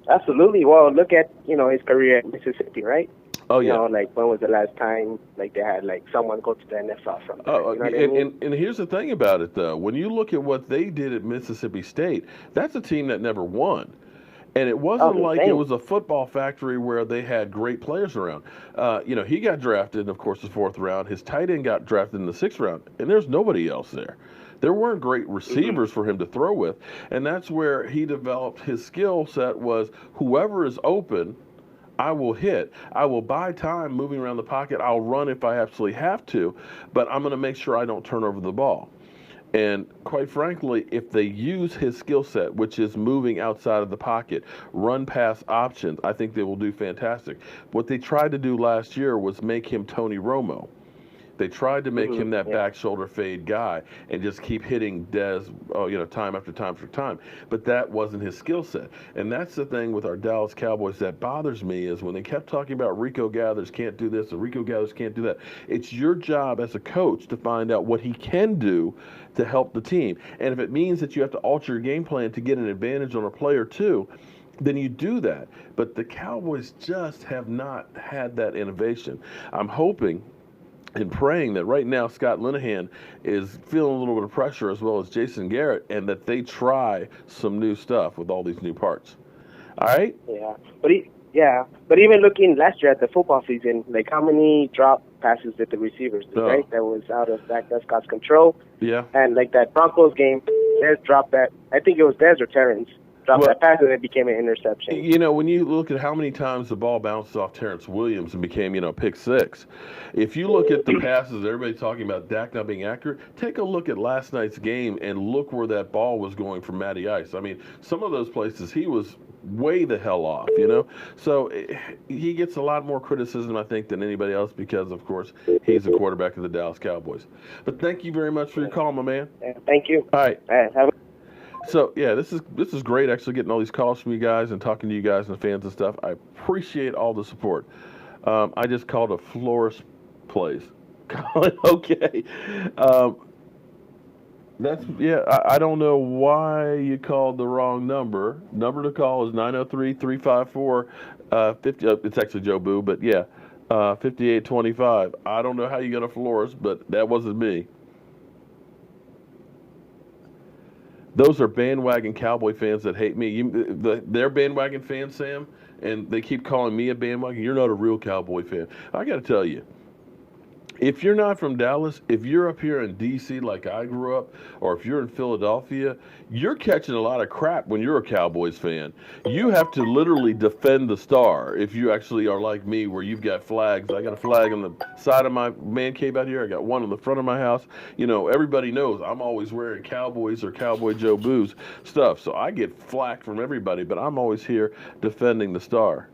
Speaker 12: Absolutely. Well, look at, his career at Mississippi, right?
Speaker 1: Oh, yeah.
Speaker 12: When was the last time, they had, someone go to the NFL from there?
Speaker 1: Oh, and here's the thing about it, though. When you look at what they did at Mississippi State, that's a team that never won. And it wasn't it was a football factory where they had great players around. He got drafted, of course, the 4th round. His tight end got drafted in the 6th round, and there's nobody else there. There weren't great receivers for him to throw with, and that's where he developed his skill set was whoever is open, I will hit. I will buy time moving around the pocket. I'll run if I absolutely have to, but I'm going to make sure I don't turn over the ball. And quite frankly, if they use his skill set, which is moving outside of the pocket, run pass options, I think they will do fantastic. What they tried to do last year was make him Tony Romo. They tried to make him that back shoulder fade guy and just keep hitting Dez, time after time after time. But that wasn't his skill set. And that's the thing with our Dallas Cowboys that bothers me is when they kept talking about Rico Gathers can't do this and Rico Gathers can't do that. It's your job as a coach to find out what he can do to help the team. And if it means that you have to alter your game plan to get an advantage on a player too, then you do that. But the Cowboys just have not had that innovation. I'm hoping and praying that right now Scott Linehan is feeling a little bit of pressure as well as Jason Garrett, and that they try some new stuff with all these new parts. All right?
Speaker 12: Yeah. But even looking last year at the football season, how many drop passes did the receivers do, right? That was out of Dak Prescott's control.
Speaker 1: Yeah.
Speaker 12: And that Broncos game, Dez dropped that. I think it was Dez or Terrence. Dropped that pass and it became an interception.
Speaker 1: When you look at how many times the ball bounced off Terrence Williams and became, pick six, if you look at the passes, everybody's talking about Dak not being accurate, take a look at last night's game and look where that ball was going from Matty Ice. I mean, some of those places he was way the hell off, So he gets a lot more criticism, I think, than anybody else because, of course, he's the quarterback of the Dallas Cowboys. But thank you very much for your call, my man.
Speaker 12: Yeah, thank you.
Speaker 1: All right.
Speaker 12: Have a
Speaker 1: So, yeah, this is great actually getting all these calls from you guys and talking to you guys and fans and stuff. I appreciate all the support. I just called a florist place. Okay. I don't know why you called the wrong number. Number to call is 903-354-50. It's actually Joe Boo, but yeah, 5825. I don't know how you got a florist, but that wasn't me. Those are bandwagon Cowboy fans that hate me. They're bandwagon fans, Sam, and they keep calling me a bandwagon. You're not a real Cowboy fan. I got to tell you, if you're not from Dallas, if you're up here in D.C. like I grew up, or if you're in Philadelphia, you're catching a lot of crap when you're a Cowboys fan. You have to literally defend the star if you actually are like me where you've got flags. I got a flag on the side of my man cave out here. I got one on the front of my house. Everybody knows I'm always wearing Cowboys or Cowboy Joe Boo's stuff. So I get flack from everybody, but I'm always here defending the star.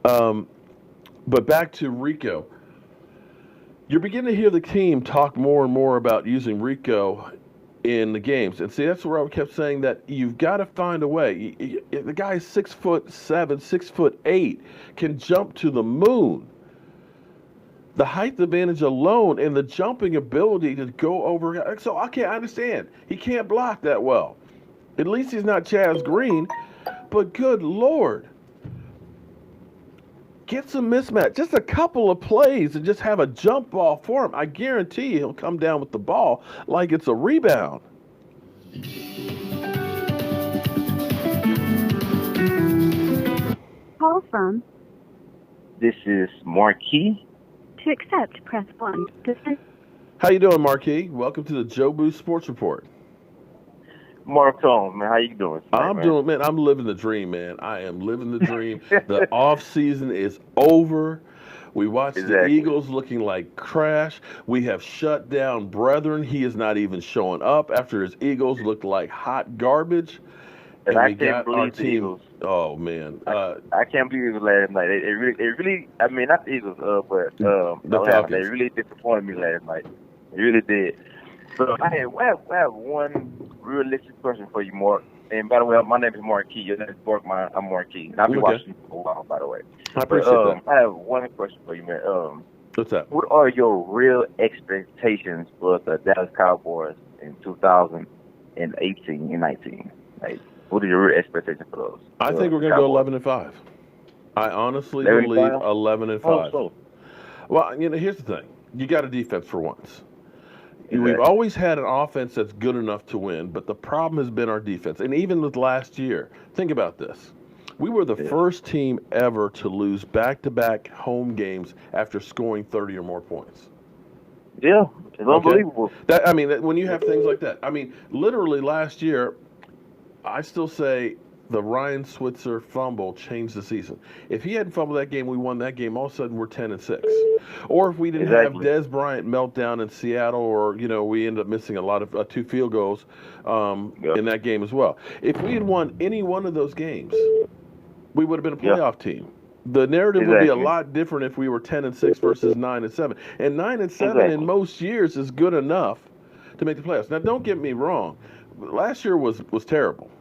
Speaker 1: But back to Rico. You're beginning to hear the team talk more and more about using Rico in the games. And see, that's where I kept saying that you've got to find a way. The guy is 6'7", 6'8", can jump to the moon. The height advantage alone and the jumping ability to go over. So, okay, I understand. He can't block that well. At least he's not Chaz Green. But good Lord. get some mismatch, just a couple of plays, and just have a jump ball for him. I guarantee you he'll come down with the ball like it's a rebound.
Speaker 7: Call from.
Speaker 13: This is Marquis.
Speaker 7: To accept, press 1.
Speaker 1: How you doing, Marquis? Welcome to the Joe Boo Sports Report.
Speaker 13: Marcone, man, how you doing tonight,
Speaker 1: man? I'm living the dream, man. I am living the dream. The off season is over. We watched the Eagles looking like trash. We have shut down Brethren. He is not even showing up after his Eagles looked like hot garbage.
Speaker 13: And we got our team. Eagles.
Speaker 1: Oh man,
Speaker 13: I can't believe it last night. It really. I mean, not the Eagles, but they really disappointed me last night. It really did. So I have one realistic question for you, Mark. And by the way, my name is Marquis. Your name is Bork. I'm Marquis. And I've been watching you for a while, by the way.
Speaker 1: I appreciate that.
Speaker 13: I have one question for you, man.
Speaker 1: What's that?
Speaker 13: What are your real expectations for the Dallas Cowboys in 2018 and 19? Like, what are your real expectations for those?
Speaker 1: I think we're going to go 11-5. I honestly believe 11-5.
Speaker 13: Oh, so.
Speaker 1: Well, here's the thing. You got a defense for once. We've always had an offense that's good enough to win, but the problem has been our defense. And even with last year, think about this. We were the first team ever to lose back-to-back home games after scoring 30 or more points.
Speaker 13: Yeah, it's unbelievable.
Speaker 1: When you have things like that. Literally last year, I still say the Ryan Switzer fumble changed the season. If he hadn't fumbled that game, we won that game. All of a sudden, we're 10-6. Or if we didn't have Dez Bryant meltdown in Seattle, or we ended up missing a lot of 2 field goals in that game as well. If we had won any one of those games, we would have been a playoff team. The narrative would be a lot different if we were 10-6 versus 9-7. And 9-7 in most years is good enough to make the playoffs. Now, don't get me wrong. Last year was terrible.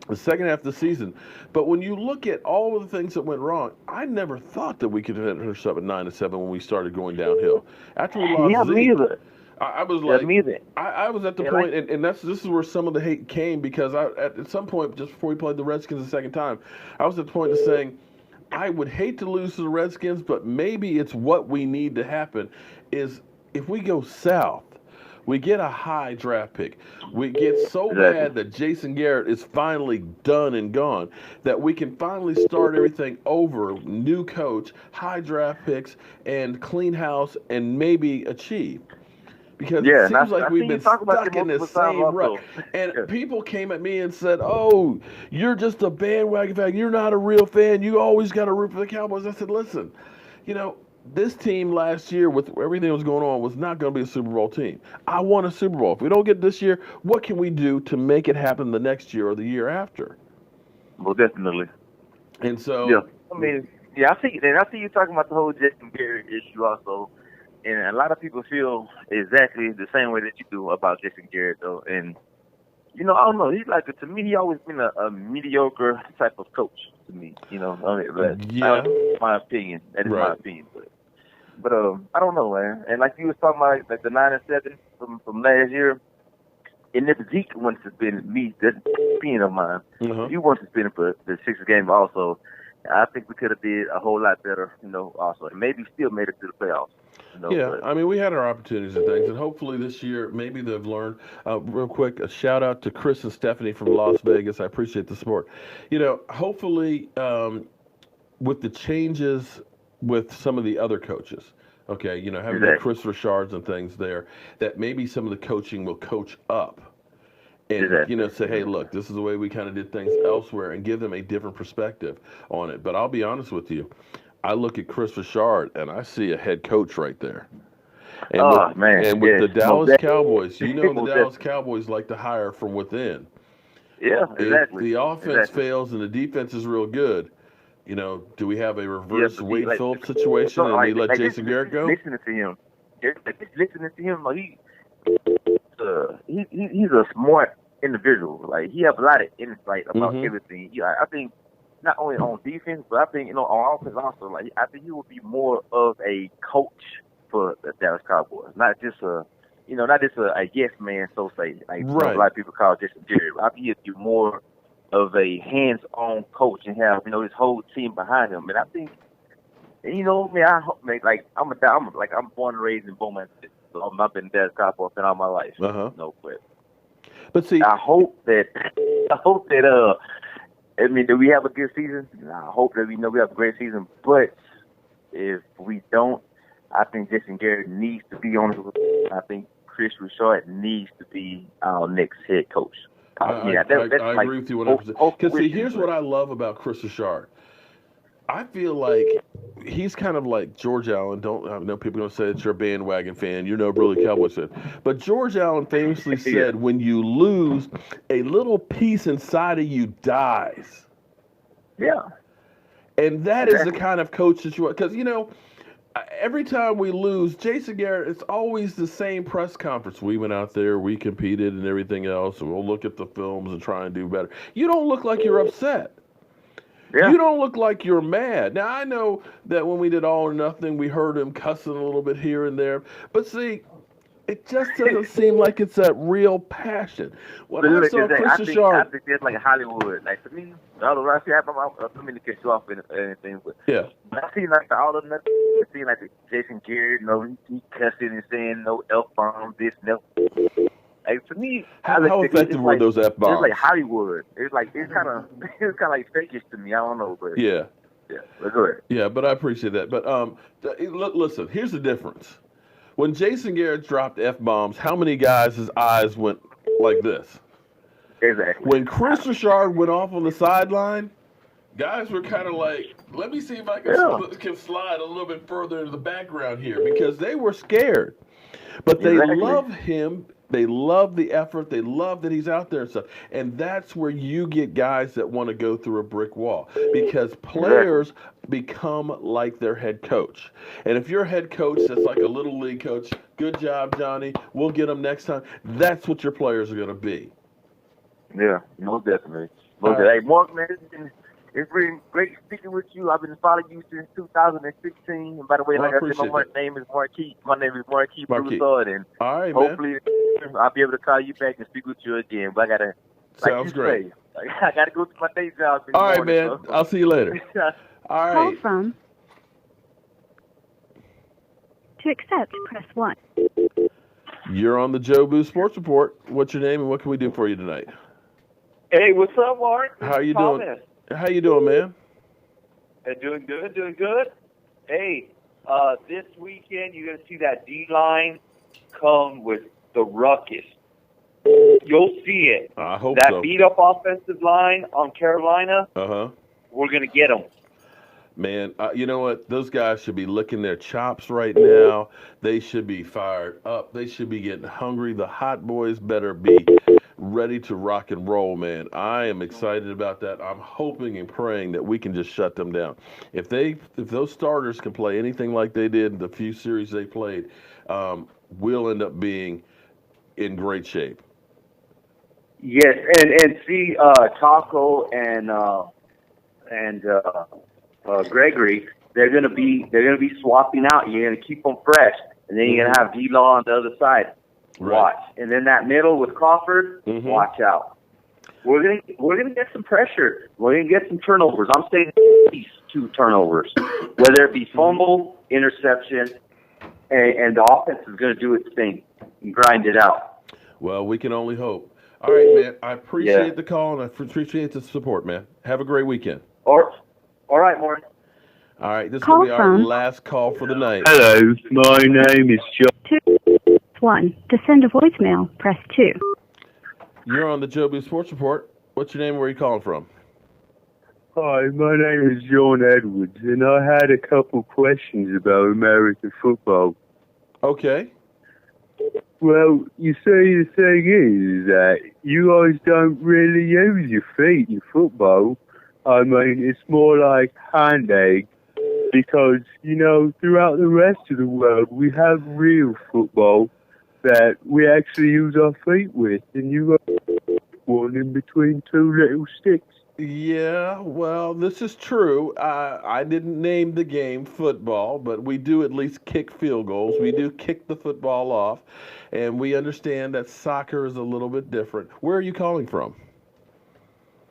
Speaker 1: The second half of the season. But when you look at all of the things that went wrong, I never thought that we could finish up at 9-7 when we started going downhill. After we lost Zeke, I was like, I was at the point, and this is where some of the hate came, because at some point, just before we played the Redskins the second time, I was at the point of saying, I would hate to lose to the Redskins, but maybe it's what we need to happen is if we go south, we get a high draft pick. We get so bad that Jason Garrett is finally done and gone, that we can finally start everything over, new coach, high draft picks, and clean house, and maybe achieve. Because it seems like we've been stuck in this same rut. And people came at me and said, oh, you're just a bandwagon fan. You're not a real fan. You always got to root for the Cowboys. I said, listen, this team last year, with everything that was going on, was not going to be a Super Bowl team. I want a Super Bowl. If we don't get it this year, what can we do to make it happen the next year or the year after?
Speaker 13: Well, definitely.
Speaker 1: And so,
Speaker 13: I see you talking about the whole Jason Garrett issue also, and a lot of people feel exactly the same way that you do about Jason Garrett, though. And I don't know. He's to me, he always been a mediocre type of coach to me. My opinion. That is my opinion. But I don't know, man. And like you was talking about, like the 9-7 from last year, and if Zeke wasn't suspended, that's an opinion of mine. He wasn't suspended for the 6th game also. I think we could have did a whole lot better, also, and maybe still made it to the playoffs.
Speaker 1: We had our opportunities and things, and hopefully this year maybe they've learned. Real quick, a shout out to Chris and Stephanie from Las Vegas. I appreciate the support. Hopefully with the changes with some of the other coaches, having the Chris Richards and things there, that maybe some of the coaching will coach up. And, say, hey, look, this is the way we kind of did things elsewhere, and give them a different perspective on it. But I'll be honest with you. I look at Chris Richard, and I see a head coach right there. And with the Dallas Cowboys, the Dallas Cowboys like to hire from within.
Speaker 13: Yeah, exactly.
Speaker 1: If the offense fails and the defense is real good, do we have a reverse Wade Phillips situation and we let Jason Garrett go?
Speaker 13: Listening to him, he's a smart individual. Like, he has a lot of insight about everything. I think not only on defense, but I think on offense also. Like, I think he would be more of a coach for the Dallas Cowboys, not just a yes man, so say. Like, a lot of people call Jason Garrett. I think he'd be more of a hands-on coach and have his whole team behind him. And I think And you know, man, I'm born and raised in Beaumont. So I've been a Dallas Cowboy fan all my life. No,
Speaker 1: but see,
Speaker 13: I hope that I mean, do we have a good season? I hope that we have a great season. But if we don't, I think Jason Garrett needs to be on the. I think Chris Richard needs to be our next head coach.
Speaker 1: I agree with you 100%. Because see, here's what I love about Chris Richard. I feel like he's kind of like George Allen. I know people are going to say that you're a bandwagon fan. You're no really Cowboys fan. But George Allen famously said, when you lose, a little piece inside of you dies.
Speaker 13: Yeah.
Speaker 1: And that is the kind of coach that you want. Because, every time we lose, Jason Garrett, it's always the same press conference. We went out there, we competed and everything else, and we'll look at the films and try and do better. You don't look like you're upset. Yeah. You don't look like you're mad. Now, I know that when we did All or Nothing, we heard him cussing a little bit here and there. But see, it just doesn't seem like it's that real passion. When I saw Chris Richard,
Speaker 13: I think it's like Hollywood. Like, to me, all the rest, I'm mean to cut you off and anything, but
Speaker 1: yeah.
Speaker 13: I see like the All or Nothing. I see like Jason Garrett, he cussing and saying no F-bombs, this, no. Like, to me,
Speaker 1: how effective were those F-bombs?
Speaker 13: It's like Hollywood. It's kind of like fakish to me. I don't know, but
Speaker 1: yeah.
Speaker 13: Let's go ahead.
Speaker 1: Yeah, but I appreciate that. But listen, here's the difference. When Jason Garrett dropped F-bombs, how many guys' eyes went like this?
Speaker 13: Exactly.
Speaker 1: When Chris Richard went off on the sideline, guys were kind of like, let me see if I can slide a little bit further into the background here, because they were scared. But they love him. They love the effort. They love that he's out there and stuff. And that's where you get guys that want to go through a brick wall, because players become like their head coach. And if your head coach that's like a little league coach, good job, Johnny, we'll get him next time, that's what your players are going to be.
Speaker 13: Yeah, most definitely. Hey, Mark, man, it's been great speaking with you. I've been following you since 2016. And by the way, like I said, my name is Marquis. My name is Marquis Broussard. And
Speaker 1: all right,
Speaker 13: hopefully I'll be able to call you back and speak with you again. But I got to,
Speaker 1: sounds great.
Speaker 13: I got to go to my day job.
Speaker 1: All right, man. So. I'll see you later. All right.
Speaker 7: Call from. To accept, press 1.
Speaker 1: You're on the Joe Boo Sports Report. What's your name and what can we do for you tonight?
Speaker 14: Hey, what's up, Mark?
Speaker 1: How you doing? How you doing, man?
Speaker 14: Doing good. Hey, this weekend you're going to see that D-line come with the ruckus. You'll see it.
Speaker 1: I hope
Speaker 14: that
Speaker 1: so.
Speaker 14: That beat-up offensive line on Carolina, we're going to get them.
Speaker 1: Man, you know what? Those guys should be licking their chops right now. They should be fired up. They should be getting hungry. The hot boys better be ready to rock and roll, man. I am excited about that. I'm hoping and praying that we can just shut them down. If those starters can play anything like they did in the few series they played, we'll end up being in great shape.
Speaker 14: Yes, and see Taco and Gregory, they're gonna be swapping out. You're gonna keep them fresh, and then you're gonna have D-Law on the other side.
Speaker 1: Right.
Speaker 14: Watch, and then that middle with Crawford, watch out. We're gonna get some pressure. We're gonna get some turnovers. I'm saying at least 2 turnovers, whether it be fumble, interception, and the offense is gonna do its thing and grind it out.
Speaker 1: Well, we can only hope. All right, man. I appreciate the call and I appreciate the support, man. Have a great weekend.
Speaker 14: All right, Morgan.
Speaker 1: All right, this is going to be our last call for the night.
Speaker 15: Hello, my name is John.
Speaker 7: 1. To send a voicemail, press 2.
Speaker 1: You're on the Joe Boo Sports Report. What's your name and where are you calling from?
Speaker 15: Hi, my name is John Edwards, and I had a couple questions about American football.
Speaker 1: Okay.
Speaker 15: Well, you see, the thing is that you guys don't really use your feet in football. I mean, it's more like hand-egg because, throughout the rest of the world, we have real football that we actually use our feet with, and you got one in between 2 little sticks.
Speaker 1: Yeah, well, this is true. I didn't name the game football, but we do at least kick field goals. We do kick the football off, and we understand that soccer is a little bit different. Where are you calling from?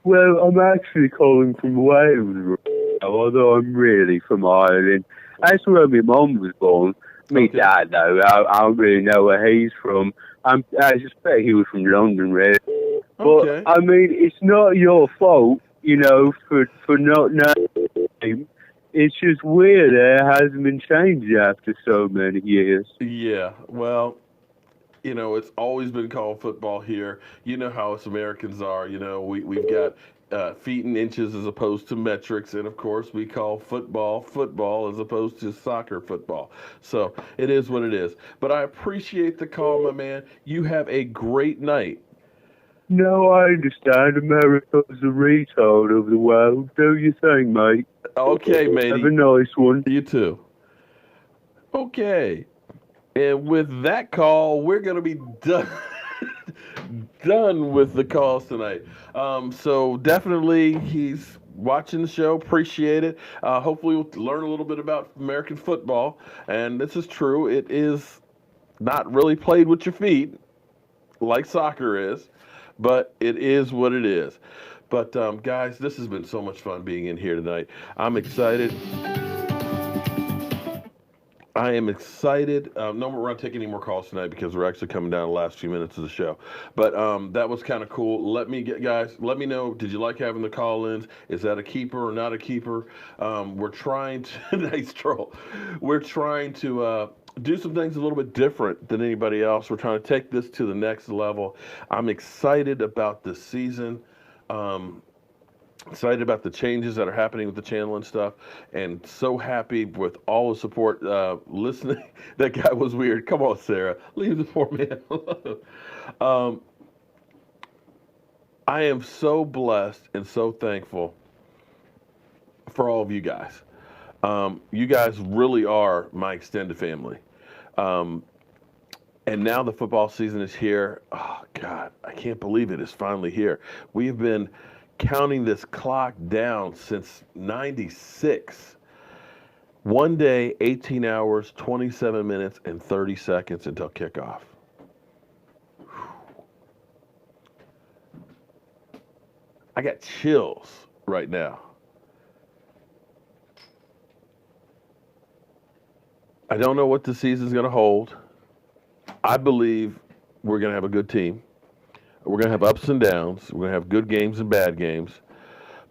Speaker 15: Well, I'm actually calling from Wales, although I'm really from Ireland. That's where my mum was born. Me dad, though, I don't really know where he's from. I suspect he was from London, really.
Speaker 1: Okay.
Speaker 15: But, I mean, it's not your fault, you know, for not knowing him. It's just weird that it hasn't been changed after so many years.
Speaker 1: Yeah, well, you know, it's always been called football here. You know how us Americans are. You know, we've got feet and inches as opposed to metrics. And, of course, we call football football as opposed to soccer football. So it is what it is. But I appreciate the call, my man. You have a great night.
Speaker 15: No, I understand. America's a retard of the world. Do you think, mate?
Speaker 1: Okay, matey.
Speaker 15: Have a nice one.
Speaker 1: You too. Okay. And with that call, we're going to be done with the calls tonight. So definitely he's watching the show. Appreciate it. Hopefully we'll learn a little bit about American football. And this is true. It is not really played with your feet like soccer is, but it is what it is. But guys, this has been so much fun being in here tonight. I'm excited. I am excited. No, we're not taking any more calls tonight because we're actually coming down the last few minutes of the show. But that was kind of cool. Let me know, did you like having the call-ins? Is that a keeper or not a keeper? We're trying to, nice troll. We're trying to do some things a little bit different than anybody else. We're trying to take this to the next level. I'm excited about this season. Excited about the changes that are happening with the channel and stuff, and so happy with all the support. Listening, that guy was weird. Come on, Sarah, leave the poor man alone. I am so blessed and so thankful for all of you guys. You guys really are my extended family. And now the football season is here. Oh, God, I can't believe it is finally here. We have been counting this clock down since 96. One day, 18 hours, 27 minutes, and 30 seconds until kickoff. I got chills right now. I don't know what the season's going to hold. I believe we're going to have a good team. We're going to have ups and downs. We're going to have good games and bad games.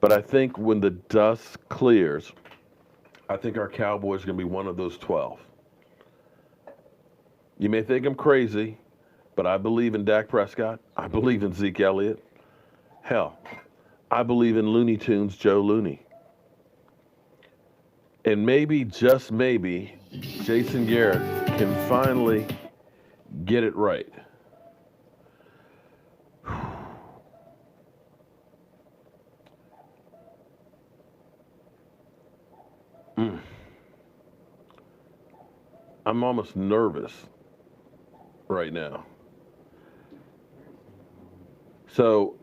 Speaker 1: But I think when the dust clears, I think our Cowboys are going to be one of those 12. You may think I'm crazy, but I believe in Dak Prescott. I believe in Zeke Elliott. Hell, I believe in Looney Tunes Joe Looney. And maybe, just maybe, Jason Garrett can finally get it right. I'm almost nervous right now. So,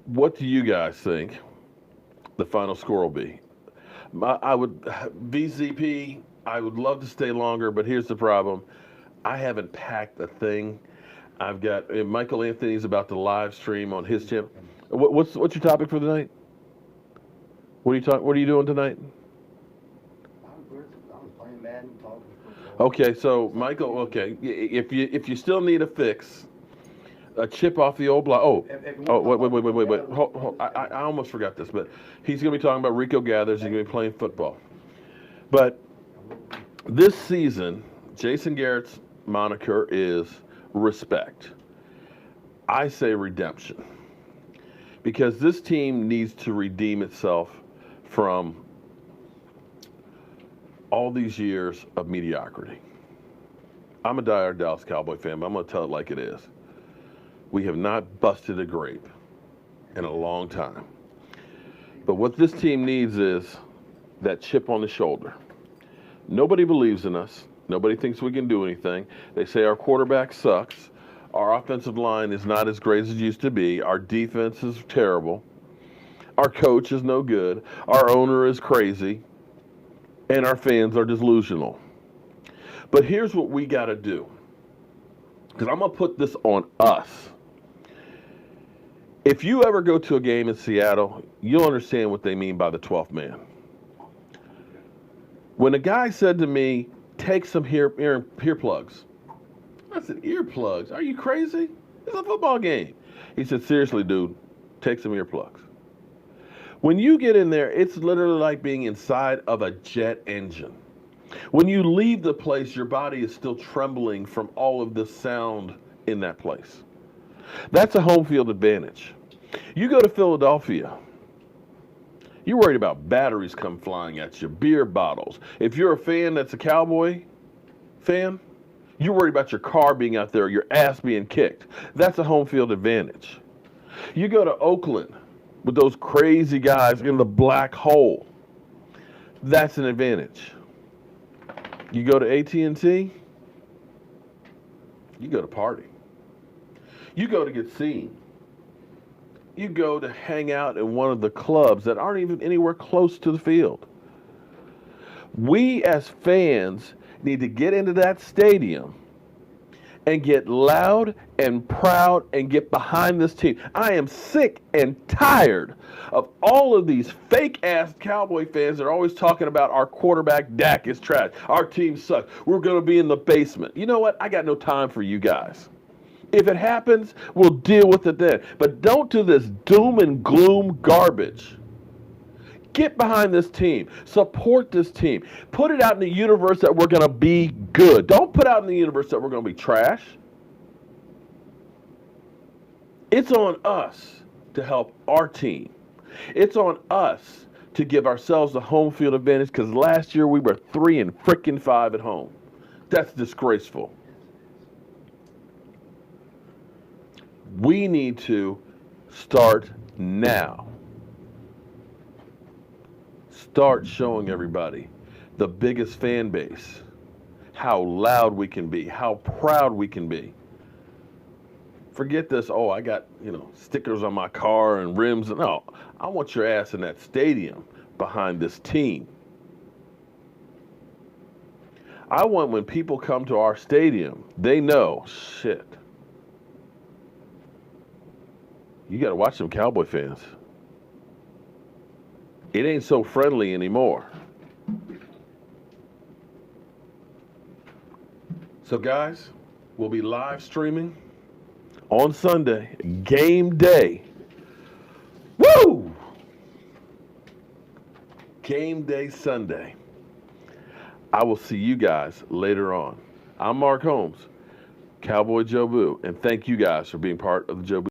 Speaker 1: what do you guys think the final score will be? VZP, I would love to stay longer, but here's the problem. I haven't packed a thing. I've got Michael Anthony's about to live stream on his channel. What's your topic for the night? What are you doing tonight?
Speaker 16: I'm playing Madden, talking football.
Speaker 1: Okay, so Michael, if you still need a fix, a chip off the old block. Wait. Hold. I almost forgot this, but he's going to be talking about Rico Gathers. He's going to be playing football. But this season, Jason Garrett's moniker is respect. I say redemption. Because this team needs to redeem itself from all these years of mediocrity. I'm a diehard Dallas Cowboy fan, but I'm going to tell it like it is. We have not busted a grape in a long time. But what this team needs is that chip on the shoulder. Nobody believes in us. Nobody thinks we can do anything. They say our quarterback sucks. Our offensive line is not as great as it used to be. Our defense is terrible. Our coach is no good. Our owner is crazy. And our fans are delusional. But here's what we got to do. Because I'm going to put this on us. If you ever go to a game in Seattle, you'll understand what they mean by the 12th man. When a guy said to me, take some ear plugs, I said, earplugs? Are you crazy? It's a football game. He said, seriously, dude, take some earplugs. When you get in there, it's literally like being inside of a jet engine. When you leave the place, your body is still trembling from all of the sound in that place. That's a home field advantage. You go to Philadelphia, you're worried about batteries come flying at you, beer bottles. If you're a fan that's a Cowboy fan, you're worried about your car being out there, your ass being kicked. That's a home field advantage. You go to Oakland with those crazy guys in the black hole. That's an advantage. You go to AT&T, you go to party. You go to get seen. You go to hang out in one of the clubs that aren't even anywhere close to the field. We as fans need to get into that stadium and get loud and proud and get behind this team. I am sick and tired of all of these fake-ass Cowboy fans that are always talking about our quarterback Dak is trash. Our team sucks. We're going to be in the basement. You know what? I got no time for you guys. If it happens, we'll deal with it then. But don't do this doom and gloom garbage. Get behind this team. Support this team. Put it out in the universe that we're going to be good. Don't put out in the universe that we're going to be trash. It's on us to help our team. It's on us to give ourselves the home field advantage because last year we were 3-5 at home. That's disgraceful. We need to start now. Start showing everybody the biggest fan base, how loud we can be, how proud we can be. Forget this, oh, I got, stickers on my car and rims. No, I want your ass in that stadium behind this team. I want when people come to our stadium, they know, shit, you got to watch them Cowboy fans. It ain't so friendly anymore. So guys, we'll be live streaming on Sunday, game day. Woo! Game day Sunday. I will see you guys later on. I'm Mark Holmes, Cowboy Joe Boo, and thank you guys for being part of the Joe Boo